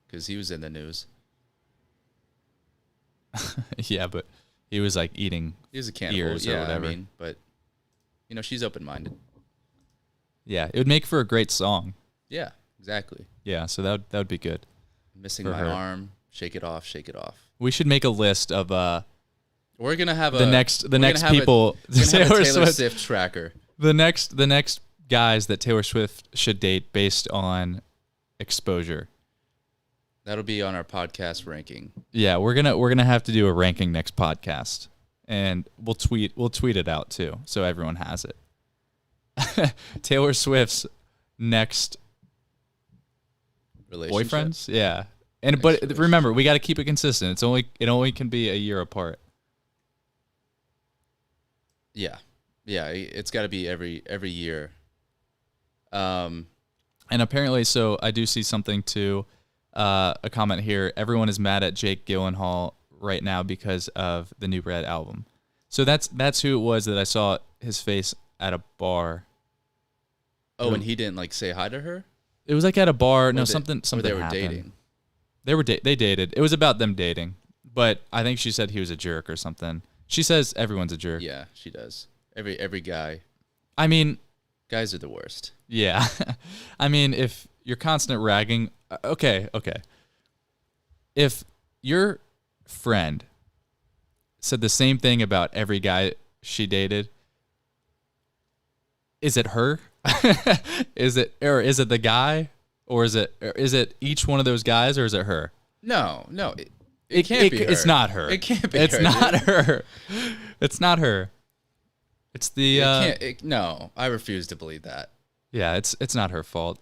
because he was in the news. Yeah, but he was like eating he was a cannibal, ears or whatever. I mean, but you know, she's open-minded. Yeah, it would make for a great song. Yeah, exactly. Yeah, so that would be good. Missing my arm, shake it off, shake it off. We should make a list of we're gonna have the next people. Taylor Swift tracker. The next guys that Taylor Swift should date based on exposure. That'll be on our podcast ranking. Yeah, we're gonna have to do a ranking next podcast, and we'll tweet it out too, so everyone has it. Taylor Swift's next boyfriends, yeah, but remember, we got to keep it consistent. It only can be a year apart. Yeah, it's got to be every year. And apparently, so I do see something to a comment here. Everyone is mad at Jake Gyllenhaal right now because of the new Red album. So that's who it was that I saw his face at a bar. Oh, and he didn't like say hi to her? It was like at a bar. No, Or something they were happened. dating. They dated. It was about them dating. But I think she said he was a jerk or something. She says everyone's a jerk. Yeah, she does. Every guy. I mean, guys are the worst. Yeah. I mean, if you're constant ragging, okay. If your friend said the same thing about every guy she dated, is it her? Is it the guy? Or is it each one of those guys, or is it her? No. It can't be her. It's not her. It can't be it's her. It's not her. It's not her. It's the no, I refuse to believe that. Yeah, it's not her fault.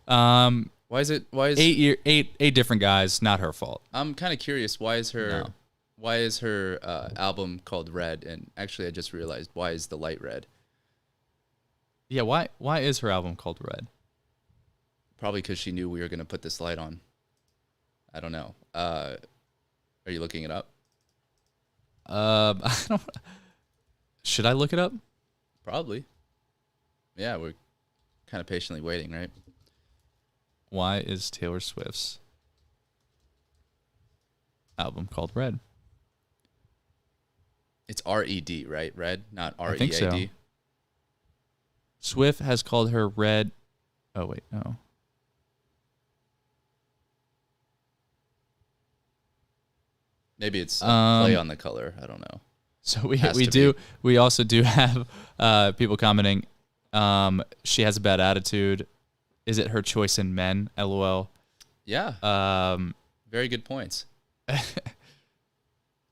No. Why is 8 different guys, not her fault. I'm kind of curious, why is her album called Red? And actually I just realized, why is the light red? Yeah, why is her album called Red? Probably because she knew we were going to put this light on. I don't know. Are you looking it up? I don't. Should I look it up? Probably. Yeah, we're kind of patiently waiting, right? Why is Taylor Swift's album called Red? It's R-E-D, right? Red, not R-E-A-D. I think so. Swift has called her Red. Oh, wait, no. Maybe it's a play on the color. I don't know. So we also do have people commenting. She has a bad attitude. Is it her choice in men? LOL. Yeah. Very good points.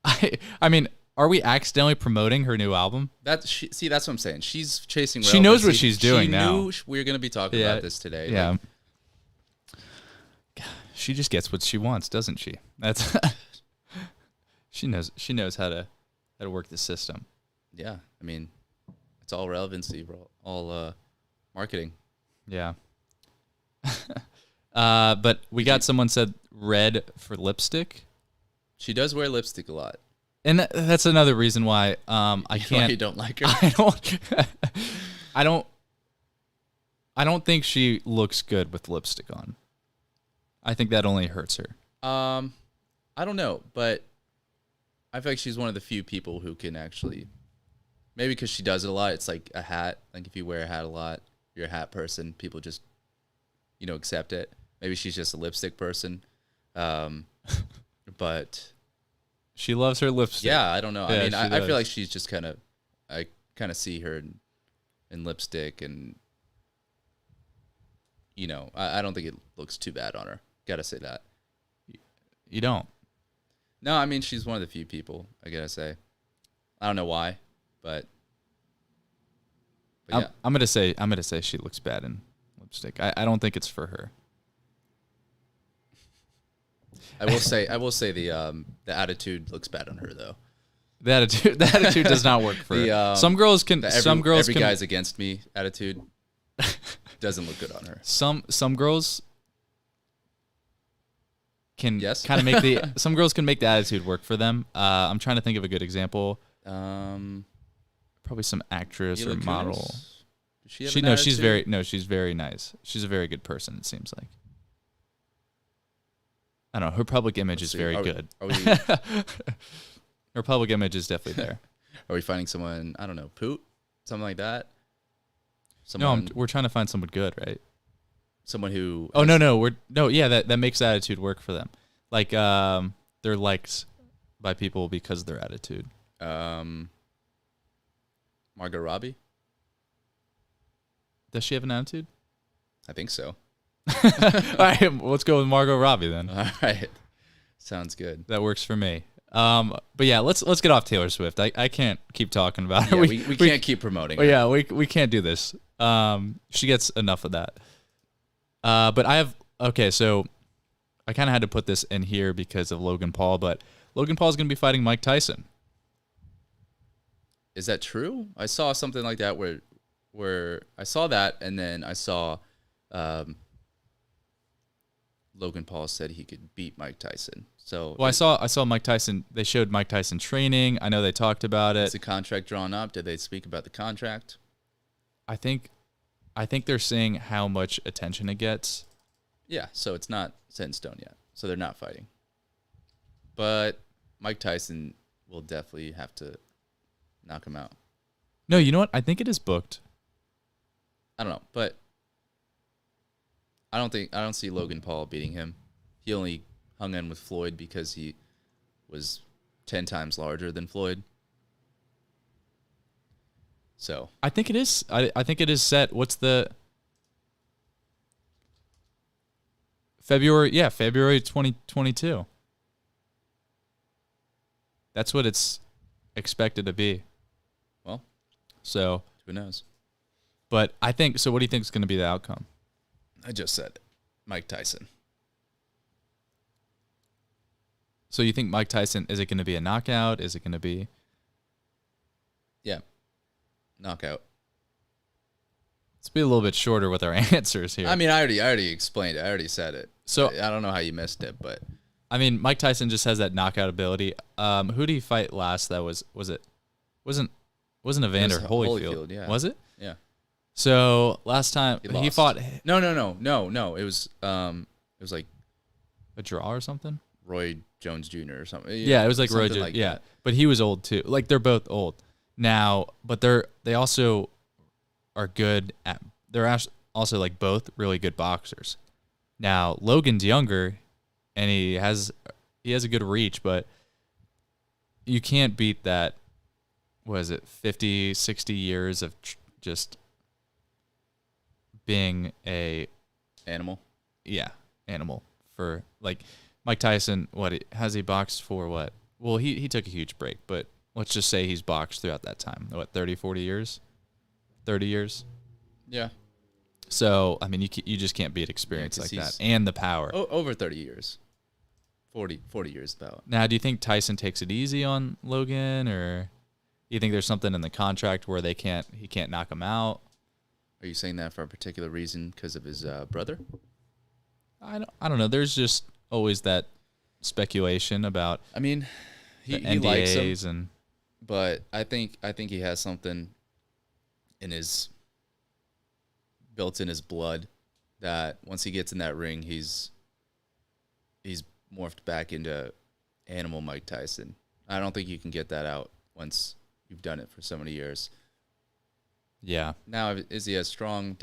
I mean, are we accidentally promoting her new album? That's what I'm saying. She's chasing relevancy. She knows what she's doing now. She knew we were going to be talking about this today. Yeah. She just gets what she wants, doesn't she? That's she knows how to work the system. Yeah. I mean, it's all relevancy, all marketing. Yeah. But we got someone said red for lipstick. She does wear lipstick a lot. And that's another reason why I can't. Why you don't like her? I don't think she looks good with lipstick on. I think that only hurts her. I don't know, but I feel like she's one of the few people who can actually, maybe because she does it a lot. It's like a hat. Like if you wear a hat a lot, you're a hat person. People just, accept it. Maybe she's just a lipstick person. But she loves her lipstick. Yeah, I don't know. Yeah, I mean, I feel like she's just I kind of see her in lipstick, and I don't think it looks too bad on her. Gotta say that. You don't? No, I mean, she's one of the few people, I gotta say. I don't know why, but yeah. I'm gonna say she looks bad in lipstick. I don't think it's for her. I will say the attitude looks bad on her though. The attitude does not work for her. Some girls can. Every guy's against me attitude doesn't look good on her. Some girls can yes? kind of make some girls can make the attitude work for them. I'm trying to think of a good example. Probably some actress or model. She's very nice. She's a very good person, it seems like. I don't know. Her public image is very good. Her public image is definitely there. Are we finding someone, I don't know, Poot? Something like that? We're trying to find someone good, right? Someone who... Oh, no. Yeah, that makes attitude work for them. Like, they're liked by people because of their attitude. Margot Robbie? Does she have an attitude? I think so. All right, let's go with Margot Robbie then. All right. Sounds good. That works for me. But yeah, let's get off Taylor Swift. I can't keep talking about her. Yeah, we can't keep promoting her. Yeah, we can't do this. She gets enough of that. But so I kind of had to put this in here because of Logan Paul, but Logan Paul is going to be fighting Mike Tyson. Is that true? I saw something like that where I saw that, and then I saw Logan Paul said he could beat Mike Tyson. So well, I saw Mike Tyson. They showed Mike Tyson training. I know they talked about it. Is the contract drawn up? Did they speak about the contract? I think they're saying how much attention it gets. Yeah, so it's not set in stone yet. So they're not fighting. But Mike Tyson will definitely have to knock him out. No, you know what? I think it is booked. I don't know, but I don't see Logan Paul beating him. He only hung in with Floyd because he was 10 times larger than Floyd. So I think it is. I think it is set. What's the February? Yeah, February 2022. That's what it's expected to be. Well, so who knows? But I think so. What do you think is going to be the outcome? I just said it. Mike Tyson. So you think Mike Tyson, is it going to be a knockout? Is it going to be? Yeah. Knockout. Let's be a little bit shorter with our answers here. I mean, I already explained it. I already said it. So I don't know how you missed it, but I mean, Mike Tyson just has that knockout ability. Who did he fight last? That wasn't Evander Holyfield? Yeah. Was it? Yeah. So last time he fought. No. It was like a draw or something. Roy Jones Jr. or something. Yeah, it was like Roy Jones. Like yeah, that. But he was old too. Like they're both old now, but they also are good at. They're also like both really good boxers. Now Logan's younger, and he has a good reach, but you can't beat that. What is it, 50, 60 years of just being a animal? Yeah, animal for like Mike Tyson. What has he boxed for? What? Well, he took a huge break, but let's just say he's boxed throughout that time. What, 30, 40 years? 30 years? Yeah. So, I mean, you just can't beat experience like that and the power. Over 30 years. 40 years about. Now, do you think Tyson takes it easy on Logan, or do you think there's something in the contract where he can't knock him out? Are you saying that for a particular reason because of his brother? I don't know. There's just always that speculation about. I mean, he likes him, but I think he has something built in his blood that once he gets in that ring, he's morphed back into animal Mike Tyson. I don't think you can get that out once you've done it for so many years. Yeah. Now, is he as strong,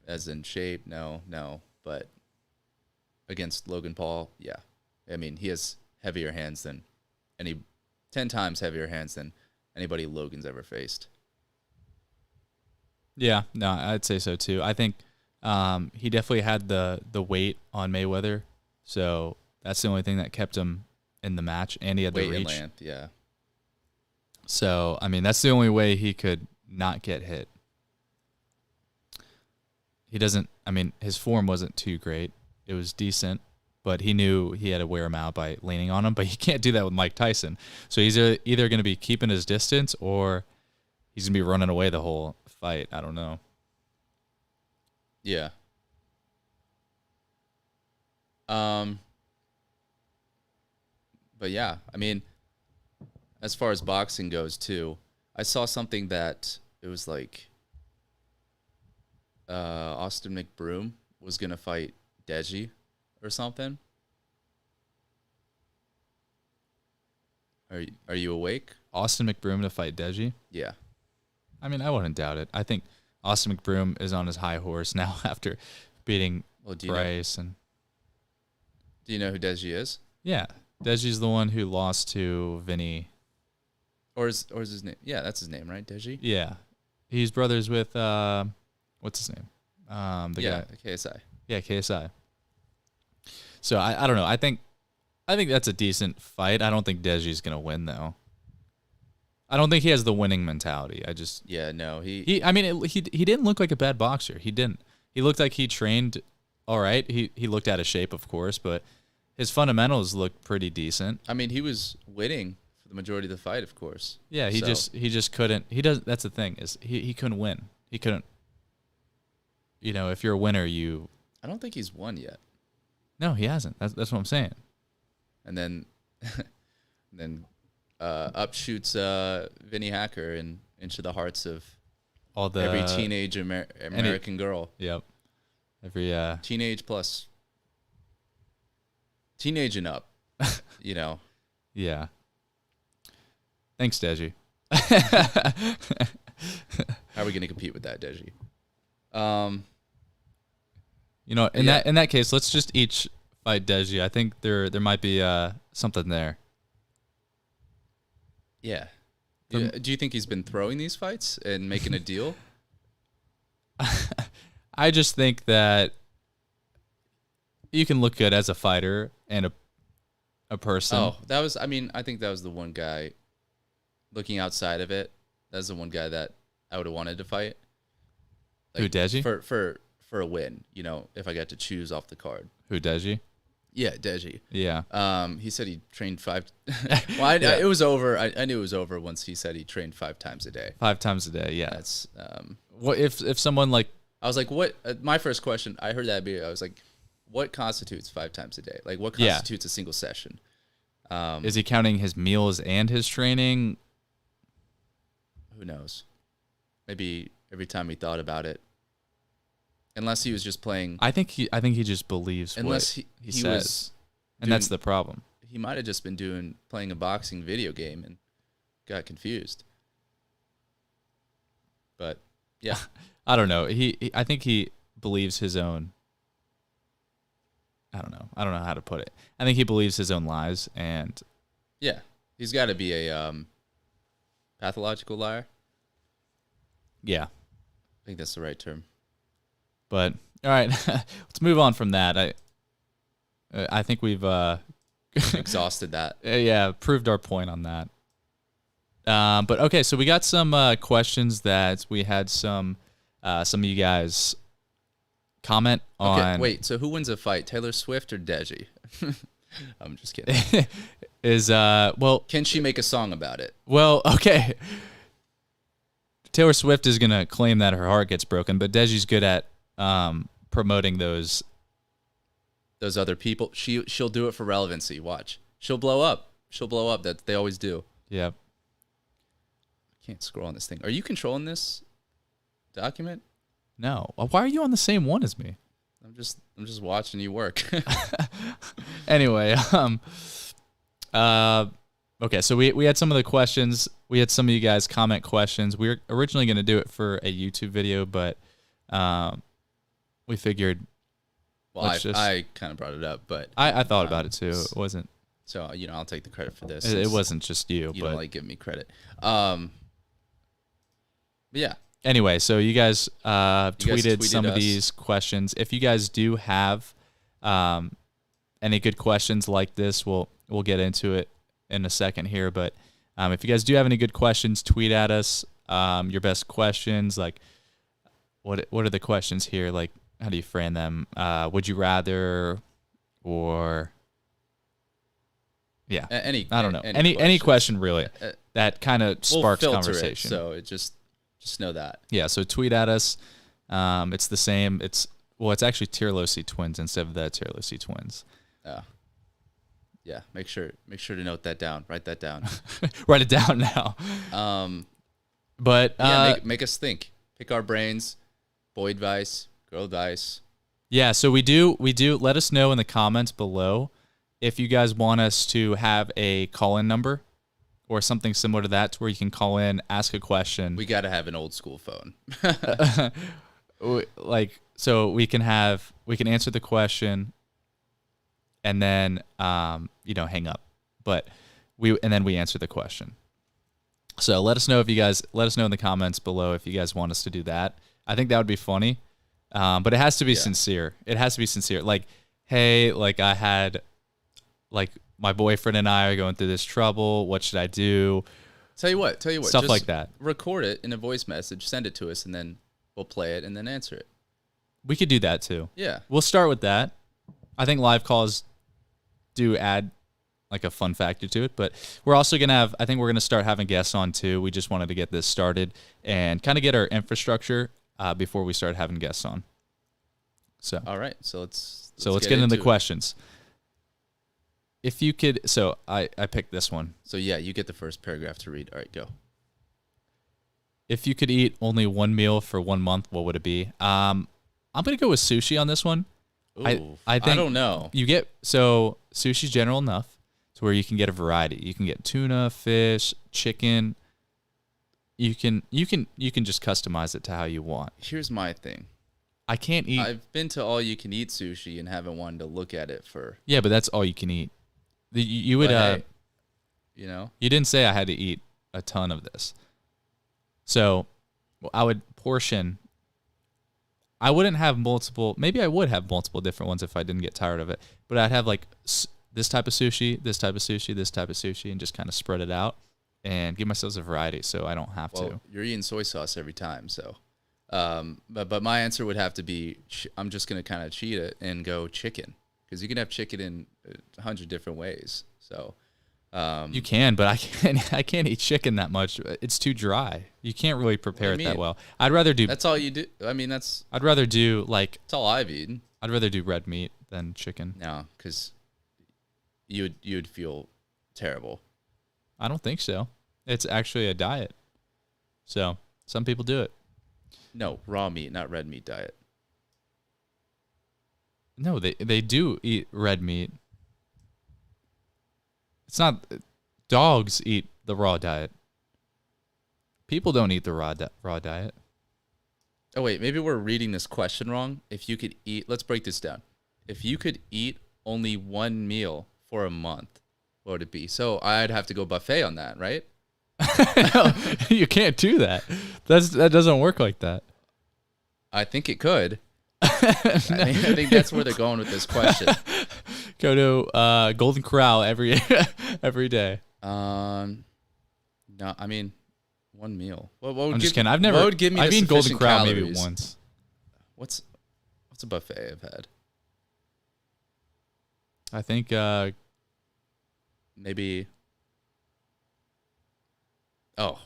as in shape? No. But against Logan Paul, yeah. I mean, he has 10 times heavier hands than anybody Logan's ever faced. Yeah, no, I'd say so too. I think he definitely had the weight on Mayweather, so that's the only thing that kept him in the match, and he had the reach. Weight and length, yeah. So, I mean, that's the only way he could not get hit. His form wasn't too great. It was decent, but he knew he had to wear him out by leaning on him, but he can't do that with Mike Tyson. So he's either going to be keeping his distance or he's going to be running away the whole fight. I don't know. Yeah. But yeah, I mean, as far as boxing goes too, I saw something that it was like Austin McBroom was gonna fight Deji or something. Are you awake? Austin McBroom to fight Deji? Yeah. I mean, I wouldn't doubt it. I think Austin McBroom is on his high horse now after beating Bryce. And do you know who Deji is? Yeah, Deji's the one who lost to Vinny. Or is his name? Yeah, that's his name, right? Deji? Yeah. He's brothers with, what's his name? Guy. KSI. Yeah, KSI. So I don't know. I think that's a decent fight. I don't think Deji's going to win, though. I don't think he has the winning mentality. He didn't look like a bad boxer. He didn't. He looked like he trained all right. He looked out of shape, of course, but his fundamentals looked pretty decent. I mean, he was winning for the majority of the fight, of course. Yeah, he just couldn't. That's the thing, is he couldn't win. He couldn't. if you're a winner, I don't think he's won yet. No, he hasn't. That's what I'm saying. And then up shoots Vinny Hacker and into the hearts of every teenage American girl. Yep. Every teenage plus teenage and up. Yeah. Thanks, Deji. How are we gonna compete with that, Deji? In that case, let's just each fight Deji. I think there might be something there. Yeah. Do you think he's been throwing these fights and making a deal? I just think that you can look good as a fighter and a person. Oh, I think that was the one guy looking outside of it. That's the one guy that I would have wanted to fight. Who, Deji? For a win, if I got to choose off the card. Who, Deji? Yeah, Deji. Yeah. He said he trained 5. Well, it was over. I knew it was over once he said he trained 5 times a day. 5 times a day. Yeah. That's what if someone like, I was like, what? My first question, I heard that video. I was like, what constitutes 5 times a day? Like, what constitutes a single session? Is he counting his meals and his training? Who knows? Maybe every time he thought about it. Unless he was just playing. I think he just believes what he says, and that's the problem. He might have just been playing a boxing video game and got confused. But yeah, I don't know. I think he believes his own. I don't know how to put it. I think he believes his own lies, and yeah, he's got to be a pathological liar. Yeah, I think that's the right term. But all right, let's move on from that. I think we've exhausted that. Yeah, proved our point on that. But okay, so we got some questions that we had some of you guys comment on. Okay, wait. So who wins a fight, Taylor Swift or Deji? I'm just kidding. Can she make a song about it? Well, okay. Taylor Swift is gonna claim that her heart gets broken, but Deji's good at promoting those other people. She'll do it for relevancy. Watch. She'll blow up. That they always do. Yep. I can't scroll on this thing. Are you controlling this document? No. Why are you on the same one as me? I'm just watching you work. Anyway, okay, so we had some of the questions. We had some of you guys comment questions. We were originally going to do it for a YouTube video, but we figured. Well, I kind of brought it up, but I thought about it too. It wasn't. So I'll take the credit for this. It wasn't just you. You but don't like giving me credit. But yeah. Anyway, so you guys tweeted some of these questions. If you guys do have any good questions like this, we'll get into it in a second here. But if you guys do have any good questions, tweet at us your best questions. Like, what are the questions here? Like, how do you frame them? Would you rather, or yeah, I don't know. Any question really that kind of sparks conversation. So it just know that. Yeah. So tweet at us. It's the same. It's actually Tiralosi twins instead of the Tiralosi twins. Yeah. Make sure to note that down. Write that down. Write it down now. But make us think. Pick our brains. Boy advice, girl advice. Yeah. So we do. Let us know in the comments below if you guys want us to have a call-in number or something similar to that, to where you can call in, ask a question. We got to have an old school phone. So we can answer the question and then hang up. But then we answer the question. So let us know in the comments below if you guys want us to do that. I think that would be funny. But it has to be sincere. It has to be sincere. Like, hey, like I had my boyfriend and I are going through this trouble. What should I do? Tell you what. Stuff just like that. Record it in a voice message, send it to us, and then we'll play it and then answer it. We could do that too. Yeah. We'll start with that. I think live calls do add like a fun factor to it, but we're also going to start having guests on too. We just wanted to get this started and kind of get our infrastructure before we start having guests on. So all right, so let's get into the questions. If you could, so I picked this one. So yeah, you get the first paragraph to read. All right, go. If you could eat only one meal for 1 month, what would it be? I'm gonna go with sushi on this one. Ooh, I think I don't know. So sushi's general enough to where you can get a variety. You can get tuna, fish, chicken. You can just customize it to how you want. Here's my thing. I can't eat. I've been to all you can eat sushi and haven't wanted to look at it for. Yeah, but that's all you can eat. You would hey, you know. You didn't say I had to eat a ton of this. So, I would portion. I wouldn't have multiple. Maybe I would have multiple different ones if I didn't get tired of it. But I'd have like this type of sushi, this type of sushi, this type of sushi, and just kind of spread it out and give myself a variety, so I don't have to. You're eating soy sauce every time, so. But my answer would have to be I'm just gonna kind of cheat it and go chicken, because you can have chicken in 100 different ways. So. You can, but I can't eat chicken that much. It's too dry. You can't really prepare it that well. I'd rather do. That's all you do. I mean, I'd rather do like. That's all I've eaten. I'd rather do red meat than chicken. No, because you'd feel terrible. I don't think so. It's actually a diet. So some people do it. No, raw meat, not red meat diet. No, they do eat red meat. It's not, dogs eat the raw diet. People don't eat the raw diet. Oh, wait, maybe we're reading this question wrong. If you could eat, let's break this down. If you could eat only one meal for a month, what would it be? So I'd have to go buffet on that, right? No, you can't do that. That doesn't work like that. I think it could. I think that's where they're going with this question. Go to Golden Corral every day. No, I mean, one meal. I'm just kidding. I've eaten Golden Corral maybe once. What's a buffet I've had? I think maybe. Oh,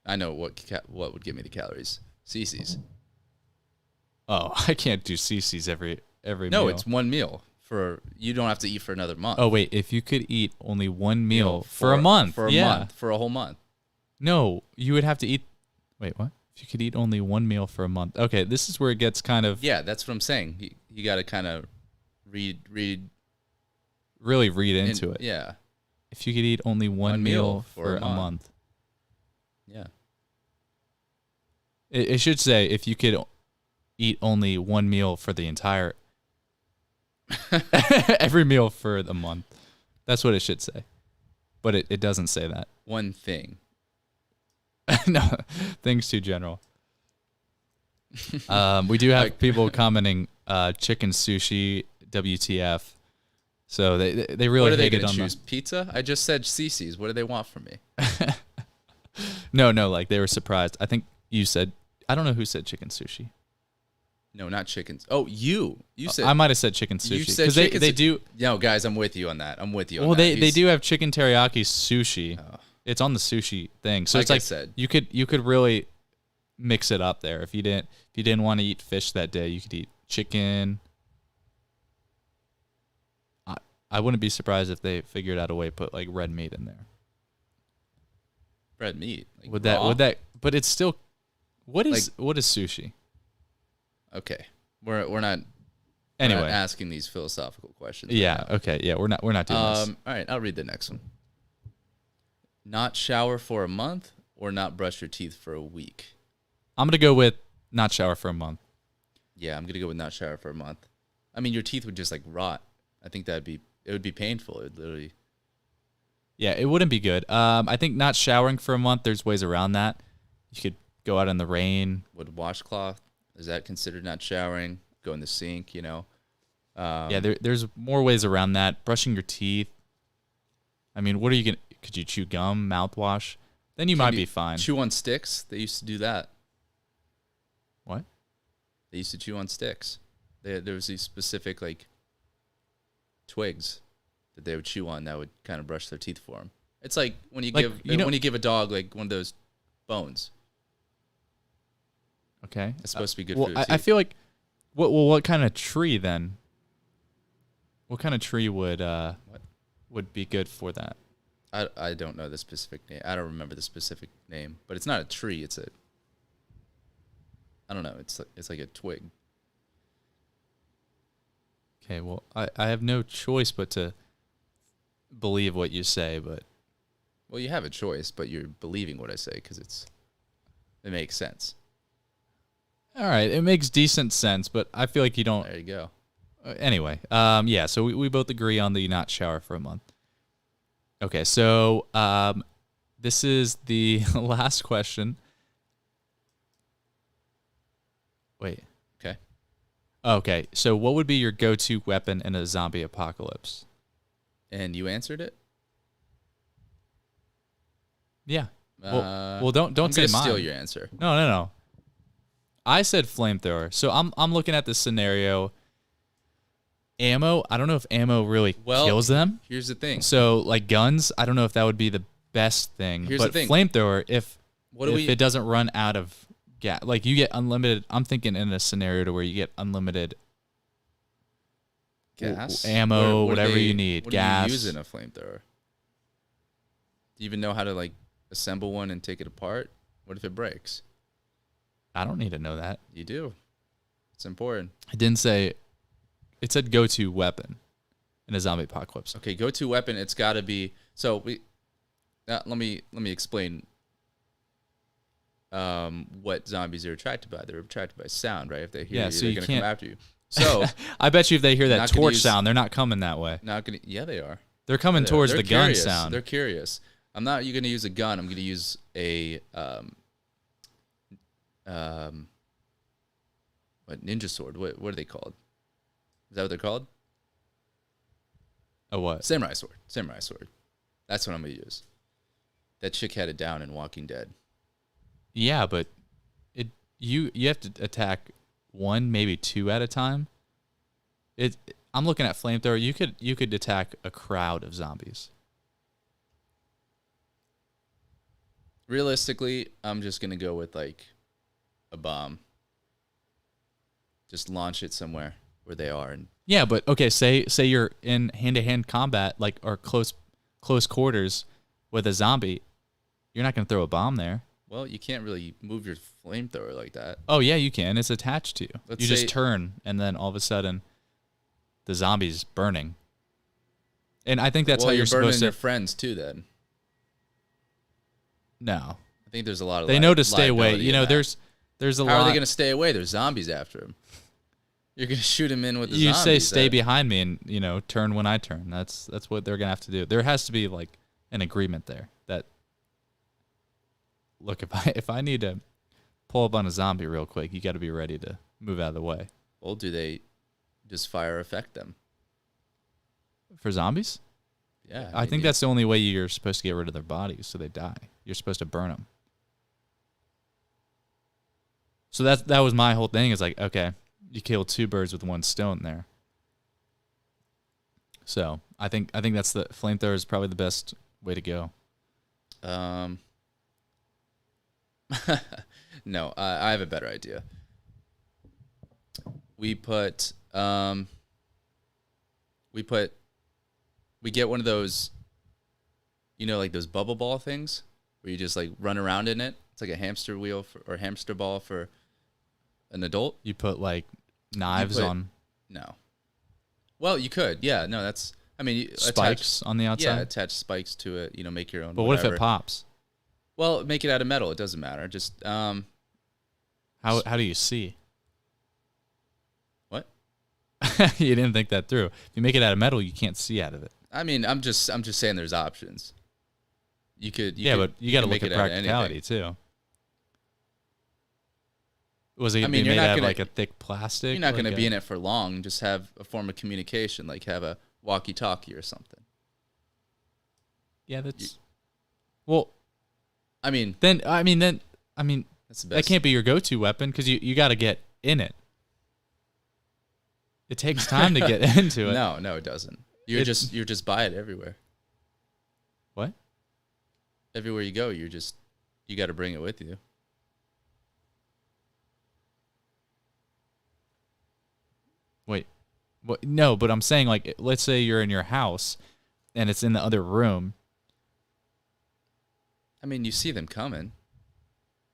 I know what would give me the calories. Cece's. Oh, I can't do Cece's every meal. No, it's one meal. You don't have to eat for another month. Oh wait, if you could eat only one meal for a month, for a whole month. No, you would have to eat. Wait, what? If you could eat only one meal for a month. Okay, this is where it gets kind of. Yeah, that's what I'm saying. You got to kind of read. Really read into it. Yeah. If you could eat only one meal for a month. Yeah. It should say if you could eat only one meal for the entire. Every meal for the month. That's what it should say. But it doesn't say that. One thing. No, things too general. We do have people commenting chicken sushi, WTF. So they really hated on choose pizza? I just said Cece's. What do they want from me? No, like they were surprised. I think you said, I don't know who said chicken sushi. No, not chickens. Oh, you said. I might have said chicken sushi. You said because they do. No, guys, I'm with you on that. Well, they do have chicken teriyaki sushi. Oh. It's on the sushi thing, so like it's like I said, you could really mix it up there. If you didn't want to eat fish that day, you could eat chicken. I wouldn't be surprised if they figured out a way to put like red meat in there. Red meat. Like would that? But it's still. What is sushi? Okay, we're not. Anyway, we're not asking these philosophical questions. Yeah. Right okay. Yeah. We're not doing this. All right. I'll read the next one. Not shower for a month or not brush your teeth for a week. I'm gonna go with not shower for a month. Yeah, I'm gonna go with not shower for a month. I mean, your teeth would just like rot. I think it would be painful. It would literally. Yeah, it wouldn't be good. I think not showering for a month. There's ways around that. You could go out in the rain. Would washcloth, is that considered not showering? Go in the sink, you know? Yeah, there's more ways around that. Brushing your teeth. I mean, what are you going to... Could you chew gum, mouthwash? Then you might be fine. Chew on sticks? They used to do that. What? They used to chew on sticks. There was these specific, like, twigs that they would chew on that would kind of brush their teeth for them. It's like when you give a dog, like, one of those bones. Okay. It's supposed to be good for your teeth. I feel like What kind of tree then? What kind of tree would be good for that? I don't know the specific name. I don't remember the specific name, but it's not a tree. It's I don't know. It's like a twig. Okay, well, I have no choice but to believe what you say, but... Well, you have a choice, but you're believing what I say because it makes sense. All right, it makes decent sense, but I feel like you don't... There you go. Anyway, yeah, so we both agree on the not shower for a month. Okay, so this is the last question. Wait. Okay. Okay, so what would be your go-to weapon in a zombie apocalypse? And you answered it? Yeah. Well, don't say mine. Steal your answer. No. I said flamethrower. So I'm looking at this scenario. Ammo, I don't know if ammo really kills them. Here's the thing. So like guns, I don't know if that would be the best thing. Here's but the thing. Flamethrower, if it doesn't run out of gas, like you get unlimited. I'm thinking in a scenario to where you get unlimited gas, ammo, whatever you need. What gas. do you use in a flamethrower? Do you even know how to like assemble one and take it apart? What if it breaks? I don't need to know that. You do. It's important. It didn't say. It said go-to weapon in a zombie apocalypse. Okay, go-to weapon. It's got to be. So we. Let me explain. What zombies are attracted by? They're attracted by sound, right? If they hear you, they're going to come after you. So I bet you if they hear that torch sound, they're not coming that way. Not gonna. Yeah, they are. They're coming towards the gun curious. sound. They're curious. I'm not going to use a gun. I'm going to use a what, ninja sword. What are they called? Is that what they're called? A what? Samurai sword. Samurai sword. That's what I'm going to use. That chick had it down in Walking Dead. Yeah, but you have to attack one, maybe two at a time. I'm looking at flamethrower. You could attack a crowd of zombies. Realistically, I'm just going to go with like a bomb. Just launch it somewhere where they are. And yeah, but okay, say you're in hand-to-hand combat, like or close quarters with a zombie. You're not going to throw a bomb there. Well, you can't really move your flamethrower like that. Oh yeah, you can. It's attached to you. You just turn, and then all of a sudden, the zombie's burning. And I think that's how you're supposed to. Your friends too. Then. No. I think there's a lot of. They know to stay away. You know, there's a lot. How are they going to stay away? There's zombies after them. You're going to shoot them in with the zombies. You say stay behind me and turn when I turn. That's what they're going to have to do. There has to be like an agreement there that. Look, if I need to pull up on a zombie real quick, you got to be ready to move out of the way. Well, do they just fire affect them? For zombies? Yeah. I think that's the only way you're supposed to get rid of their bodies, so they die. You're supposed to burn them. So that was my whole thing. Is like, okay, you kill two birds with one stone there. So I think that's the flamethrower is probably the best way to go. No, I have a better idea. We get one of those, like those bubble ball things where you just like run around in it. It's like a hamster wheel or hamster ball for an adult. You put like knives on. No. Well, you could. Yeah. No, that's. I mean, spikes on the outside. Yeah, attach spikes to it. Make your own. But what if it pops? Well, make it out of metal. It doesn't matter. Just How do you see? What? You didn't think that through. If you make it out of metal, you can't see out of it. I mean, I'm just saying there's options. You could. But you got to look at practicality too. Was it made out of like a thick plastic? You're not going to be in it for long. Just have a form of communication, like have a walkie-talkie or something. Yeah, that's. Well. I mean, that's the best. That can't be your go-to weapon because you got to get in it. It takes time to get into it. No, it doesn't. You're just by it everywhere. What? Everywhere you go, you got to bring it with you. Wait, what? No, but I'm saying like, let's say you're in your house, and it's in the other room. I mean, you see them coming.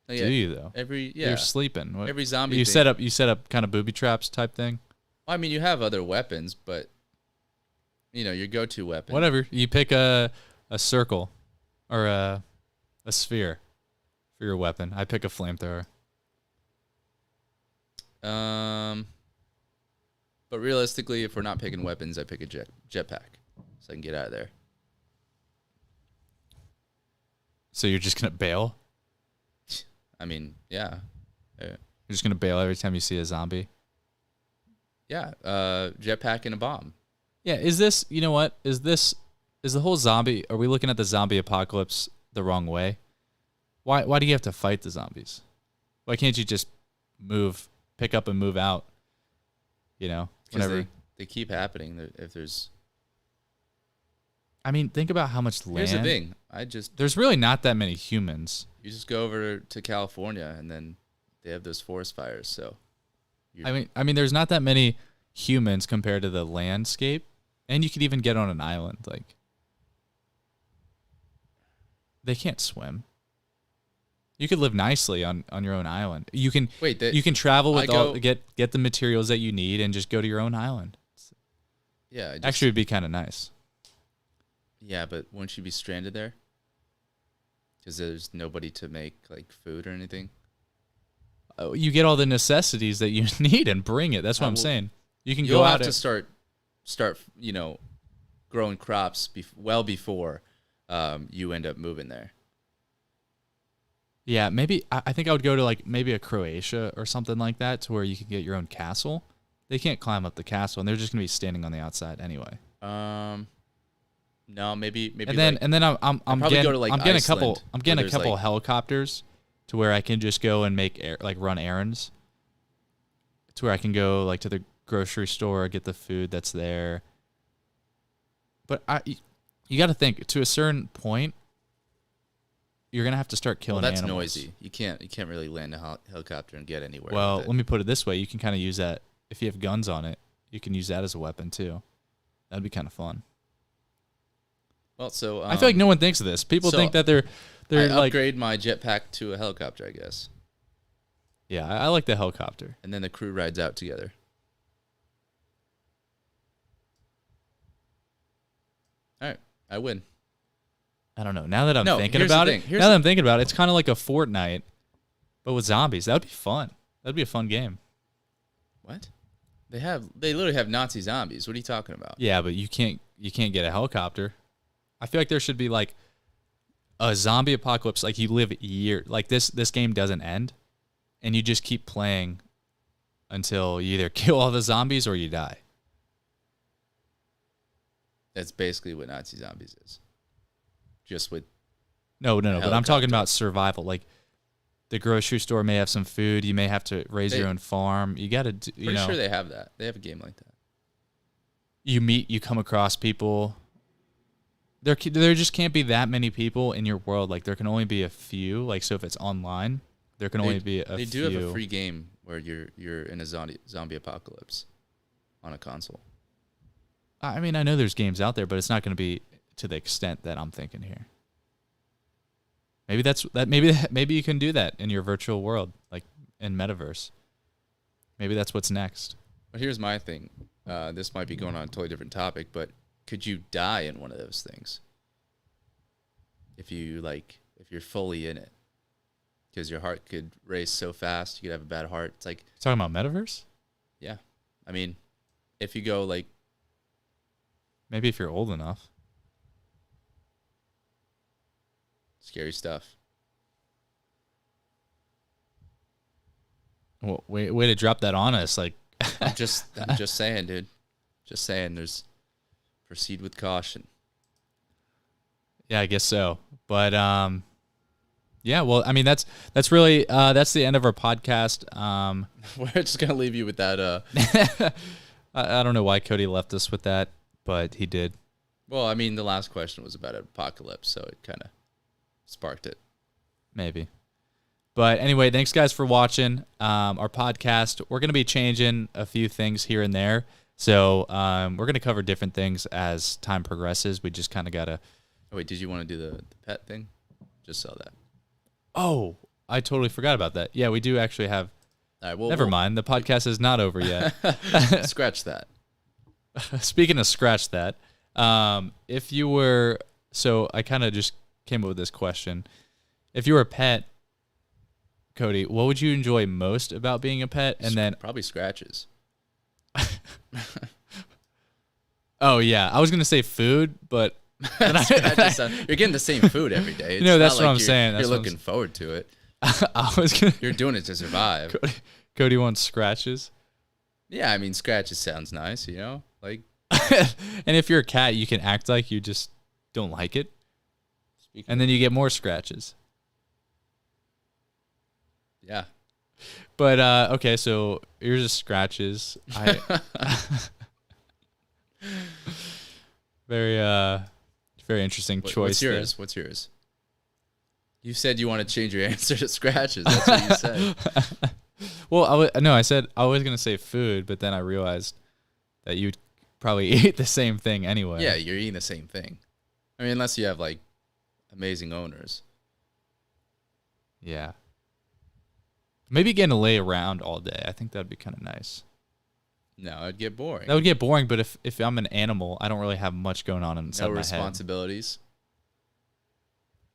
Like, do you though? You're sleeping. What? Every zombie. You set up kind of booby traps type thing. Well, I mean, you have other weapons, but your go-to weapon. Whatever. You pick a circle, or a sphere for your weapon. I pick a flamethrower. But realistically, if we're not picking weapons, I pick a jetpack, so I can get out of there. So you're just gonna bail? I mean, yeah. You're just gonna bail every time you see a zombie? Yeah. Jetpack and a bomb. Yeah. Is this? You know what? Is the whole zombie? Are we looking at the zombie apocalypse the wrong way? Why do you have to fight the zombies? Why can't you just pick up and move out? Whenever they keep happening. If there's, I mean, think about how much land. Here's the thing. There's really not that many humans. You just go over to California, and then they have those forest fires. So, I mean, there's not that many humans compared to the landscape, and you could even get on an island. Like, they can't swim. You could live nicely on your own island. You can you can travel with get the materials that you need and just go to your own island. Yeah, actually, it'd be kind of nice. Yeah, but won't you be stranded there? Because there's nobody to make like food or anything. You get all the necessities that you need and bring it. That's what I'm saying. You can go out to start growing crops well before you end up moving there. Yeah, maybe I think I would go to like maybe a Croatia or something like that, to where you can get your own castle. They can't climb up the castle, and they're just gonna be standing on the outside anyway. No, maybe. And then I'm getting a couple helicopters, to where I can just go and run errands. To where I can go like to the grocery store, get the food that's there. But you got to think, to a certain point, you're gonna have to start killing animals. Well, that's noisy. You can't really land a helicopter and get anywhere. Well, let me put it this way: you can kind of use that if you have guns on it. You can use that as a weapon too. That'd be kind of fun. Well, so I feel like no one thinks of this. People think that they're like upgrade my jetpack to a helicopter, I guess. Yeah, I like the helicopter. And then the crew rides out together. All right, I win. I don't know. Now that I'm thinking about it, it's kind of like a Fortnite, but with zombies. That would be fun. That'd be a fun game. What? They literally have Nazi zombies. What are you talking about? Yeah, but you can't get a helicopter. I feel like there should be like a zombie apocalypse. Like you live years. Like this game doesn't end, and you just keep playing until you either kill all the zombies or you die. That's basically what Nazi zombies is. Just with no. But I'm talking about survival. Like the grocery store may have some food. You may have to raise your own farm. You got to. Pretty sure they have that. They have a game like that. You come across people. There just can't be that many people in your world. Like there can only be a few. Like so, if it's online, there can only be a few. They do have a free game where you're in a zombie apocalypse on a console. I mean, I know there's games out there, but it's not going to be to the extent that I'm thinking here. Maybe you can do that in your virtual world, like in Metaverse. Maybe that's what's next. But here's my thing. This might be going on a totally different topic, but could you die in one of those things? If you're fully in it, because your heart could race so fast, you could have a bad heart. It's like talking about Metaverse. Yeah, I mean, if you go like, maybe if you're old enough. Scary stuff. Well, way to drop that on us. Like, I'm just saying, dude. Just saying. Proceed with caution. Yeah, I guess so. But yeah. Well, I mean, that's really that's the end of our podcast. We're just gonna leave you with that. I don't know why Cody left us with that, but he did. Well, I mean, the last question was about an apocalypse, so it kind of sparked it. Maybe. But anyway, thanks guys for watching our podcast. We're going to be changing a few things here and there. So we're going to cover different things as time progresses. We just kind of got to... Oh, wait, did you want to do the pet thing? Just saw that. Oh, I totally forgot about that. Yeah, we do actually have... All right, well, Never mind. The podcast is not over yet. Scratch that. Speaking of scratch that, if you were... So I kind of just came up with this question. If you were a pet, Cody, what would you enjoy most about being a pet? And then... Probably scratches. Oh yeah, I was gonna say food, but you're getting the same food every day. It's that's what I'm saying. You're looking forward to it. You're doing it to survive. Cody wants scratches. Yeah, I mean scratches sounds nice, you know, like. And if you're a cat, you can act like you just don't like it, and then you get more scratches. Yeah. But okay, so here's the scratches. Very interesting choice. What's yours? There. What's yours? You said you want to change your answer to scratches. That's what you said. Well, I said I was gonna say food, but then I realized that you'd probably eat the same thing anyway. Yeah, you're eating the same thing. I mean, unless you have like amazing owners. Yeah. Maybe getting to lay around all day. I think that'd be kind of nice. No, it'd get boring. That would get boring, but if I'm an animal, I don't really have much going on inside my head. No responsibilities.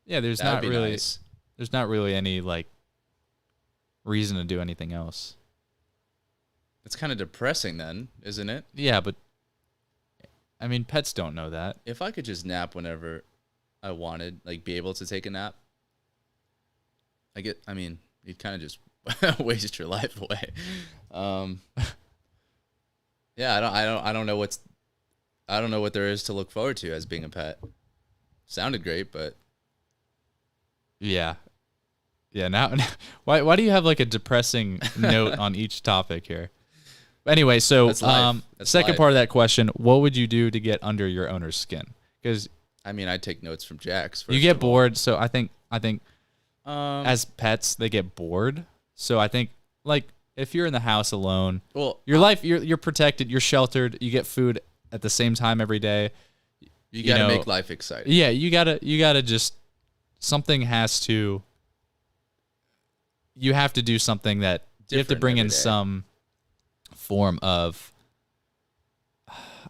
Yeah, there's not really any like reason to do anything else. It's kind of depressing then, isn't it? Yeah, but I mean, pets don't know that. If I could just nap whenever I wanted, like be able to take a nap, you'd kind of just waste your life away. Yeah, I don't know what there is to look forward to as being a pet. Sounded great, but yeah. Now, why do you have like a depressing note on each topic here? Anyway, so second part of that question, what would you do to get under your owner's skin? Because I mean, I take notes from Jax. You get bored, so I think as pets they get bored. So I think like if you're in the house alone, well, you're protected, you're sheltered, you get food at the same time every day. You gotta make life exciting. Yeah, you gotta just something has to. You have to do something that you have to bring in some form of.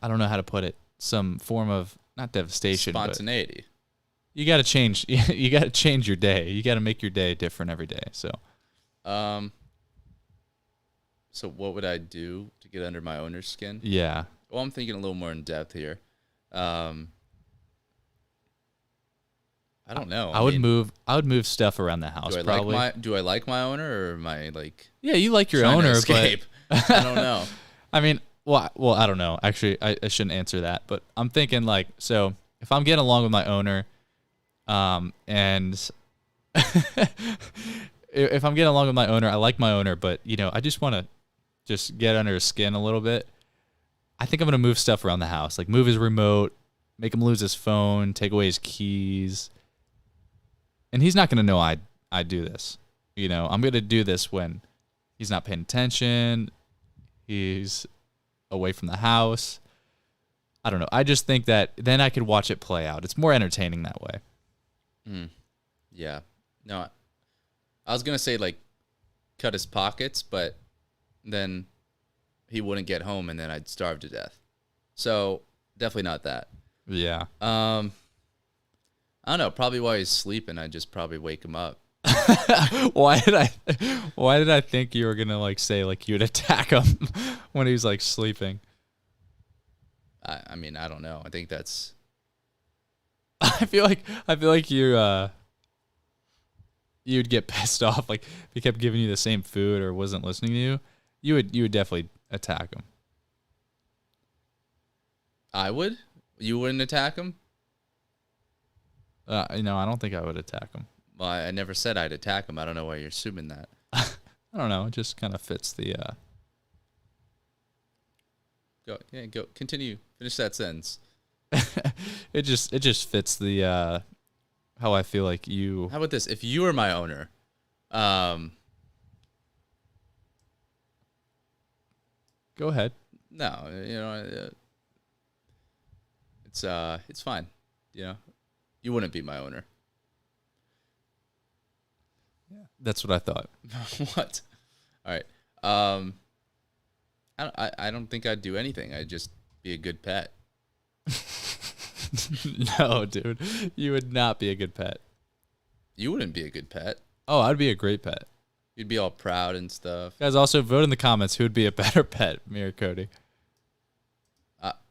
I don't know how to put it. Some form of not devastation, spontaneity. But you gotta change. You gotta change your day. You gotta make your day different every day. So. So what would I do to get under my owner's skin? Yeah. Well, I'm thinking a little more in depth here. I don't know. I would move stuff around the house. Do I like my owner or am I like? Yeah, you like your owner, but I don't know. I mean, well, I don't know. Actually, I shouldn't answer that. But I'm thinking like, so if I'm getting along with my owner, and if I'm getting along with my owner, I like my owner, but I just want to just get under his skin a little bit. I think I'm going to move stuff around the house, like move his remote, make him lose his phone, take away his keys. And he's not going to know I do this. I'm going to do this when he's not paying attention. He's away from the house. I don't know. I just think that then I could watch it play out. It's more entertaining that way. Yeah. No, I was going to say like cut his pockets, but then he wouldn't get home and then I'd starve to death. So definitely not that. Yeah. I don't know. Probably while he's sleeping, I'd just probably wake him up. Why did I think you were going to like say like you'd attack him when he was like sleeping? I mean, I don't know. I think that's. I feel like you'd get pissed off. Like if he kept giving you the same food or wasn't listening to you, you would definitely attack him. I would. You wouldn't attack him? I don't think I would attack him. Well, I never said I'd attack him. I don't know why you're assuming that. I don't know. It just kind of fits the. Go. Continue. Finish that sentence. It just fits the how I feel like you. How about this? If you were my owner, Go ahead. No, it's fine. You wouldn't be my owner. Yeah, that's what I thought. What? All right. I don't think I'd do anything. I'd just be a good pet. No, dude, you would not be a good pet. You wouldn't be a good pet. Oh, I'd be a great pet. You'd be all proud and stuff. Guys, also vote in the comments who would be a better pet, me or Cody.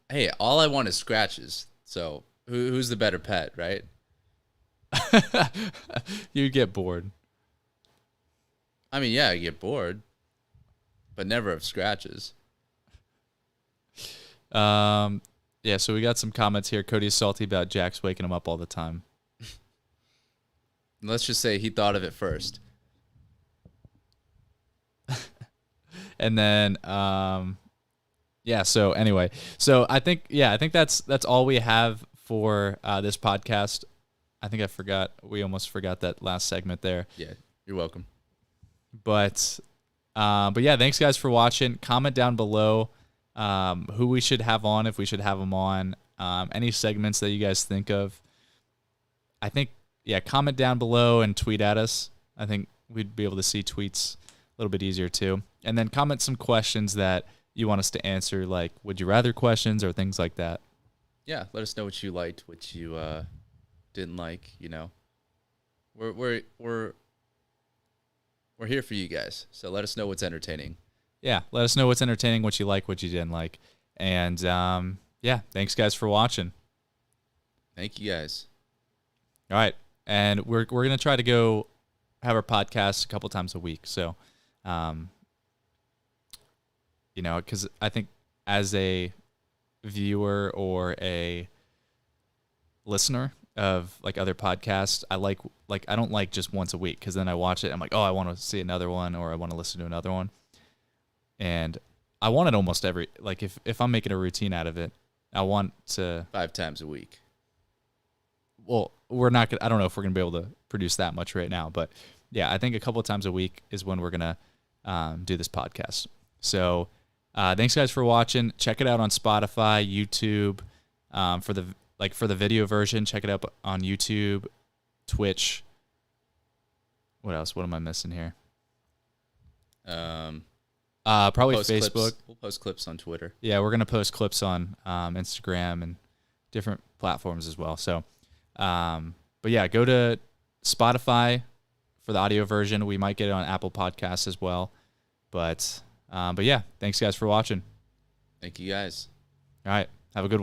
Hey, all I want is scratches. So who's the better pet, right? You'd get bored. I mean, yeah, I get bored, but never of scratches. Yeah, so we got some comments here. Cody's salty about Jax waking him up all the time. Let's just say he thought of it first. And then, yeah. So anyway, so I think that's all we have for this podcast. I think we almost forgot that last segment there. Yeah, you're welcome. But yeah, thanks guys for watching. Comment down below who we should have on, if we should have them on, any segments that you guys think of. I think, yeah, comment down below and tweet at us. I think we'd be able to see tweets a little bit easier too. And then comment some questions that you want us to answer, like would you rather questions or things like that. Yeah, let us know what you liked, what you didn't like. We're here for you guys, so let us know what's entertaining. Yeah, let us know what's entertaining, what you like, what you didn't like. And yeah, thanks guys for watching. Thank you guys. All right, and we're gonna try to go have our podcast a couple times a week. So, because I think as a viewer or a listener of like other podcasts, I don't like just once a week, because then I watch it, I'm like, oh, I want to see another one, or I want to listen to another one. And I want it almost every, like if I'm making a routine out of it, I want to 5 times a week. Well, I don't know if we're going to be able to produce that much right now, but yeah, I think a couple of times a week is when we're going to do this podcast. So thanks guys for watching. Check it out on Spotify, YouTube, for the video version. Check it out on YouTube, Twitch. What else? What am I missing here? Probably Facebook. We'll post clips on Twitter. Yeah, we're gonna post clips on Instagram and different platforms as well. So, but yeah, go to Spotify for the audio version. We might get it on Apple Podcasts as well. But yeah, thanks guys for watching. Thank you guys. All right, have a good one.